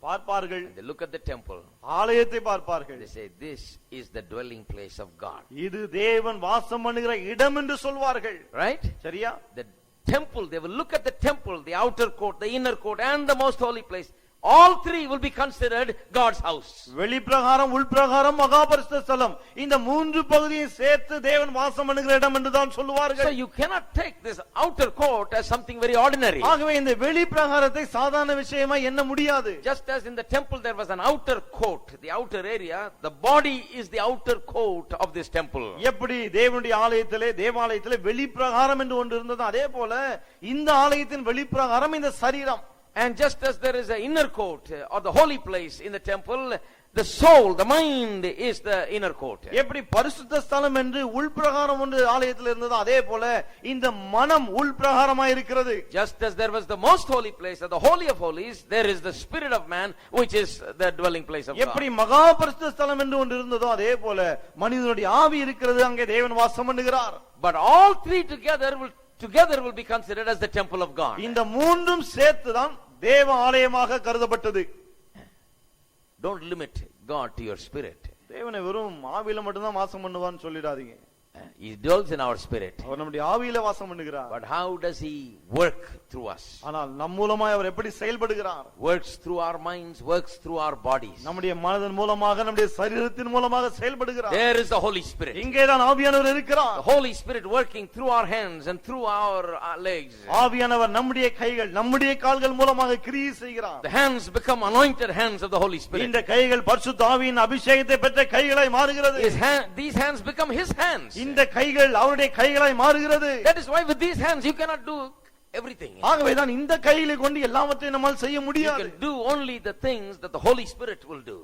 பார்ப்பார்கள். They look at the temple. ஆலயத்தை பார்ப்பார்கள். They say this is the dwelling place of God. இது தேவன் வாசம் பண்ணுகிற இடம் என்று சொல்வார்கள். Right? சரியா? The temple, they will look at the temple, the outer court, the inner court and the most holy place. All three will be considered God's house. வெளிப்பிரகாரம், உள்பிரகாரம், மகா பரிசுத்த ஸ்தலம், இந்த மூன்று பகுதியை சேர்த்து தேவன் வாசம் பண்ணுகிற இடம் என்று தான் சொல்வார்கள். So you cannot take this outer court as something very ordinary. ஆகவே இந்த வெளிப்பிரகாரத்தை சாதாரண விஷயமா எண்ண முடியாது. Just as in the temple there was an outer court, the outer area, the body is the outer court of this temple. எப்படி தேவனுடைய ஆலயத்திலே, தேவாலயத்திலே வெளிப்பிரகாரம் என்று ஒன்று இருந்தது, அதே போல இந்த ஆலயத்தின் வெளிப்பிரகாரம் இந்த சரீரம். And just as there is an inner court or the holy place in the temple, the soul, the mind is the inner court. எப்படி பரிசுத்த ஸ்தலம் என்று உள்பிரகாரம் ஒன்று ஆலயத்தில் இருந்ததோ அதே போல இந்த மனம் உள்பிரகாரமாய் இருக்கிறது. Just as there was the most holy place, the holy of holies, there is the spirit of man, which is the dwelling place of God. எப்படி மகா பரிசுத்த ஸ்தலம் என்று ஒன்று இருந்ததோ அதே போல மனிதனுடைய ஆவி இருக்கிறது, அங்கே தேவன் வாசம் பண்ணுகிறார். But all three together will be considered as the temple of God. இந்த மூன்றும் சேர்த்துதான் தேவ ஆலயமாக கருதப்பட்டது. Don't limit God to your spirit. தேவனை வெறும் ஆவியில மட்டும் தான் வாசம் பண்ணுவான்னு சொல்லிடாதீங்க. He dwells in our spirit. அவர் நம்முடைய ஆவியில வாசம் பண்ணுகிறார். But how does he work through us? ஆனால் நம் மூலமாய் அவர் எப்படி செயல்படுகிறார்? Works through our minds, works through our bodies. நம்முடைய மனதின் மூலமாக, நம்முடைய சரீரத்தின் மூலமாக செயல்படுகிறார். There is the Holy Spirit. இங்கே தான் ஆவியானவர் இருக்கிறார். The Holy Spirit working through our hands and through our legs. ஆவியானவர் நம்முடைய கைகள், நம்முடைய கால்கள் மூலமாக கிரியை செய்கிறார். The hands become anointed hands of the Holy Spirit. இந்த கைகள் பரிசுத்த ஆவியின் அபிஷேகத்தை பெற்ற கைகளாய் மாறுகிறது. These hands become his hands. இந்த கைகள் அவருடைய கைகளாய் மாறுகிறது. That is why with these hands you cannot do everything. ஆகவேதான் இந்த கைகளை கொண்டு எல்லாவற்றையும் நம்மால் செய்ய முடியாது. You can do only the things that the Holy Spirit will do.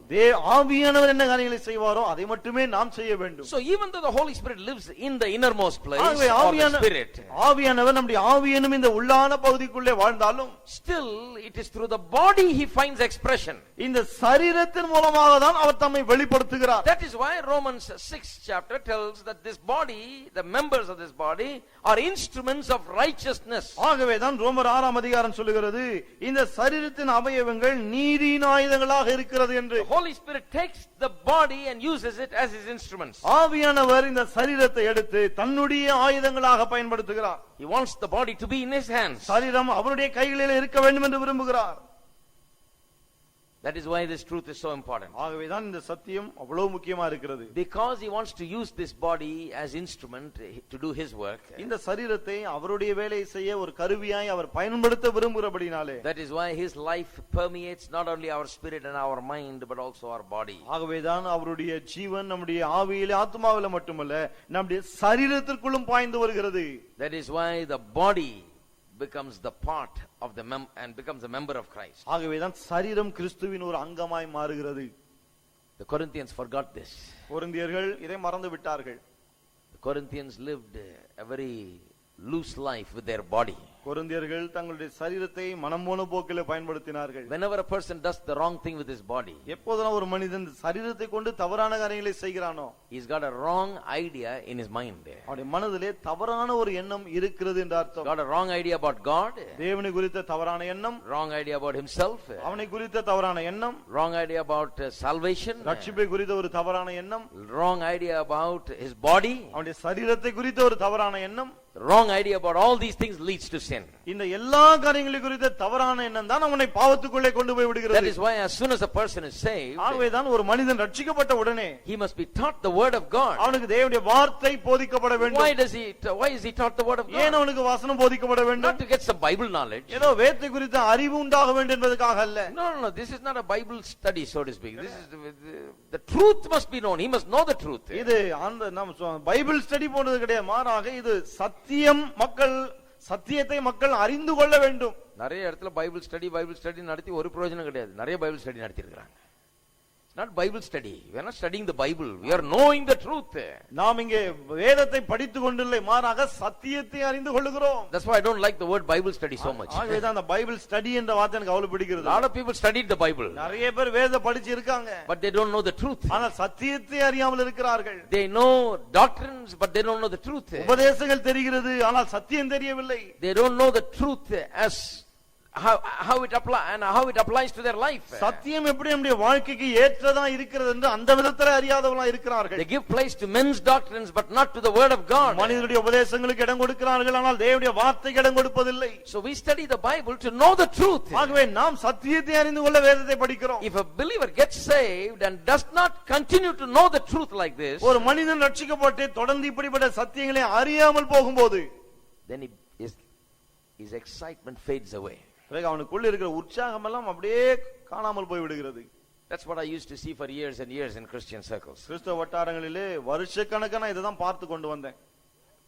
ஆவியானவர் என்ன காரியங்களை செய்வாரோ அதை மட்டுமே நாம் செய்ய வேண்டும். So even though the Holy Spirit lives in the innermost place of the spirit, ஆவியானவர் நம்முடைய ஆவியனும் இந்த உள்ளான பகுதிக்குள்ளே வாழ்ந்தாலும் still it is through the body he finds expression. இந்த சரீரத்தின் மூலமாக தான் அவர் தம்மை வெளிப்படுத்துகிறார். That is why Romans 6 chapter tells that this body, the members of this body are instruments of righteousness. ஆகவேதான் ரோமர் 6 அதிகாரம் சொல்லுகிறது இந்த சரீரத்தின் அவயவங்கள் நீதியின் ஆயுதங்களாக இருக்கிறது என்று. The Holy Spirit takes the body and uses it as his instruments. ஆவியானவர் இந்த சரீரத்தை எடுத்து தன்னுடைய ஆயுதங்களாக பயன்படுத்துகிறார். He wants the body to be in his hands. சரீரம் அவருடைய கைகளில் இருக்க வேண்டும் என்று விரும்புகிறார். That is why this truth is so important. ஆகவேதான் இந்த சத்தியம் அவ்வளவு முக்கியமா இருக்கிறது. Because he wants to use this body as instrument to do his work. இந்த சரீரத்தை அவருடைய வேலையை செய்ய ஒரு கருவியாய் அவர் பயன்படுத்த விரும்புகிறபடினாலே. That is why his life permeates not only our spirit and our mind but also our body. ஆகவேதான் அவருடைய ஜீவன் நம்முடைய ஆவியிலே ஆத்மாவிலே மட்டுமல்ல நம்முடைய சரீரத்திற்குள்ளும் பாய்ந்து வருகிறது. That is why the body becomes the part of the and becomes a member of Christ. ஆகவேதான் சரீரம் கிறிஸ்துவின் ஒரு அங்கமாய் மாறுகிறது. The Corinthians forgot this. கொரிந்தியர்கள் இதை மறந்து விட்டார்கள். The Corinthians lived a very loose life with their body. கொரிந்தியர்கள் தங்களுடைய சரீரத்தை மனம்போன போக்கிலே பயன்படுத்தினார்கள். Whenever a person does the wrong thing with his body, எப்போதெல்லாம் ஒரு மனிதன் சரீரத்தை கொண்டு தவறான காரியங்களை செய்கிறானோ, he's got a wrong idea in his mind. அவருடைய மனதிலே தவறான ஒரு எண்ணம் இருக்கிறது என்று அர்த்தம். Got a wrong idea about God, தேவனை குறித்த தவறான எண்ணம், wrong idea about himself, அவனை குறித்த தவறான எண்ணம், wrong idea about salvation, ரட்சிப்பை குறித்த ஒரு தவறான எண்ணம், wrong idea about his body, அவனுடைய சரீரத்தை குறித்த ஒரு தவறான எண்ணம், wrong idea about all these things leads to sin. இந்த எல்லா காரியங்களை குறித்த தவறான எண்ணம் தான் அவனை பாவத்துக்குள்ளே கொண்டு போய் விடுகிறது. That is why as soon as a person is saved, ஆகவேதான் ஒரு மனிதன் ரட்சிக்கப்பட்ட உடனே he must be taught the word of God. அவனுக்கு தேவனுடைய வார்த்தை போதிக்கப்பட வேண்டும். Why is he taught the word of God? ஏன் அவனுக்கு வசனம் போதிக்கப்பட வேண்டும்? Not to get some Bible knowledge. ஏதோ வேதத்தை குறித்த அறிவு உண்டாக வேண்டும் என்பதற்காக அல்ல. No, this is not a Bible study, so to speak. This is the truth must be known. He must know the truth. இது அந்த நம்ம பைபிள் ஸ்டடி போன்றது கிடையாது. மாறாக இது சத்தியம், மக்கள் சத்தியத்தை மக்கள் அறிந்து கொள்ள வேண்டும். நிறைய இடத்துல பைபிள் ஸ்டடி நடத்தி ஒரு பிரயோஜனம் கிடையாது. நிறைய பைபிள் ஸ்டடி நடத்தி இருக்காங்க. It's not Bible study. We are not studying the Bible. We are knowing the truth. நாம் இங்கே வேதத்தை படித்துக் கொண்டில்லை, மாறாக சத்தியத்தை அறிந்து கொள்கிறோம். That's why I don't like the word Bible study so much. ஆகவேதான் அந்த பைபிள் ஸ்டடி என்ற வார்த்தை எனக்கு அவ்வளவு பிடிக்கிறது. A lot of people studied the Bible. நிறைய பேர் வேத படிச்சு இருக்காங்க. But they don't know the truth. ஆனால் சத்தியத்தை அறியாமல் இருக்கிறார்கள். They know doctrines but they don't know the truth. உபதேசங்கள் தெரிகிறது, ஆனால் சத்தியம் தெரியவில்லை. They don't know the truth as how it applies to their life. சத்தியம் எப்படி நம்முடைய வாழ்க்கைக்கு ஏற்றதா இருக்கிறது என்று அந்த விதத்துல அறியாதவங்களா இருக்கிறார்கள். They give place to men's doctrines but not to the word of God. மனிதனுடைய உபதேசங்களுக்கு இடம் கொடுக்கிறார்கள், ஆனால் தேவனுடைய வார்த்தைக்கு இடம் கொடுப்பதில்லை. So we study the Bible to know the truth. ஆகவே நாம் சத்தியத்தை அறிந்து கொள்ள வேதத்தை படிக்கிறோம். If a believer gets saved and does not continue to know the truth like this, ஒரு மனிதன் ரட்சிக்கப்பட்டு தொடர்ந்து இப்படிப்பட்ட சத்தியங்களை அறியாமல் போகும்போது, then his excitement fades away. அவனுக்குள்ள இருக்கிற உற்சாகம் எல்லாம் அப்படியே காணாமல் போய் விடுகிறது. That's what I used to see for years and years in Christian circles. கிறிஸ்தவ வட்டாரங்களிலே வருஷக்கணக்கான இதை தான் பார்த்து கொண்டு வந்தேன்.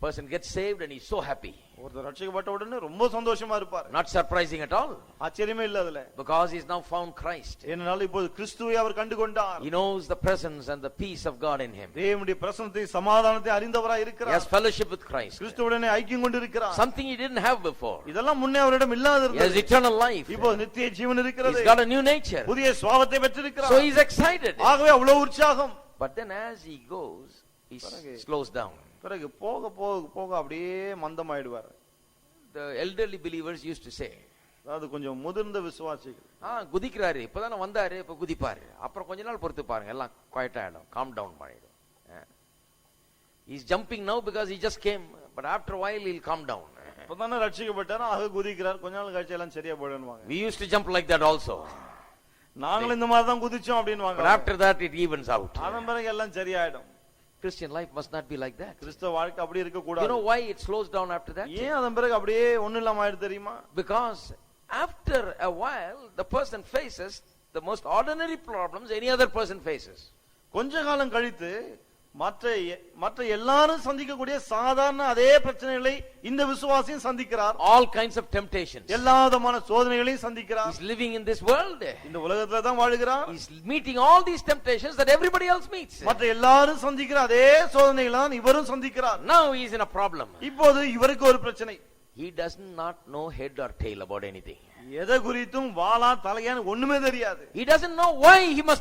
person gets saved and he's so happy. ஒருத்தர் ரட்சிக்கப்பட்ட உடனே ரொம்ப சந்தோஷமா இருப்பார். Not surprising at all. ஆச்சரியமே இல்ல அதுல. Because he's now found Christ. ஏனென்றால் இப்போது கிறிஸ்துவை அவர் கண்டுகொண்டார். He knows the presence and the peace of God in him. தேவனுடைய பிரசன்னத்தை சமாதானத்தை அறிந்தவராய் He இருக்கிறார். has fellowship with Christ. கிறிஸ்துவுடனே ஐக்கியம் கொண்டிருக்கிறார். Something he didn't have before. இதெல்லாம் முன்னே அவரிடம் இல்லாத He has இருந்தது. eternal life. இப்போ நித்திய ஜீவன் இருக்கிறது. He's got a new nature. புதிய சுபாவத்தை பெற்றிருக்கிறார். So he's excited. ஆகவே அவ்வளவு உற்சாகம். But then as he goes, he slows down. பிறகு போக போக போக அப்படியே மந்தமாயிடுவார். The elderly believers used to say, அதாவது கொஞ்சம் முதிர்ந்த விசுவாசிகள், குதிக்கிறாரு, இப்பதானே வந்தாரு, இப்ப குதிப்பாரு, அப்புறம் கொஞ்ச நாள் பொறுத்து பாருங்க, எல்லாம் குவைட் ஆயிடும், காம் டவுன் பண்ணிடும். He's jumping now because he just came, but after a while he'll calm down. இப்பதானே ரட்சிக்கப்பட்டாரு, ஆக குதிக்கிறார், கொஞ்ச நாள் கழிச்சு எல்லாம் சரியா போயிடுவாங்க. We used to jump like that also. நாங்களும் இந்த மாதிரி தான் குதிச்சோம் அப்படின்னுவாங்க. But after that it evens out. அதன் பிறகு எல்லாம் சரியாயிடும். Christian life must not be like that. கிறிஸ்தவ வாழ்க்கை அப்படி இருக்க You கூடாது. know why it slows down after that? ஏன் அதன் பிறகு அப்படியே ஒண்ணு இல்லாம ஆயிடுது தெரியுமா? Because after a while the person faces the most ordinary problems any other person faces. கொஞ்ச காலம் கழித்து மற்ற எல்லாரும் சந்திக்கக்கூடிய சாதாரண அதே பிரச்சனைகளை இந்த விசுவாசியும் சந்திக்கிறார். All kinds of temptations. எல்லா விதமான சோதனைகளையும் சந்திக்கிறார். He's living in this world. இந்த உலகத்துல தான் வாழுகிறார். He's meeting all these temptations that everybody else meets. மற்ற எல்லாரும் சந்திக்கிற அதே சோதனைகளை தான் இவரும் சந்திக்கிறார். Now he is in a problem. இப்போது இவருக்கு ஒரு பிரச்சனை. He does not know head or tail about anything. எதை குறித்தும் வாளா தலையான்னு ஒண்ணுமே தெரியாது. He doesn't know why he must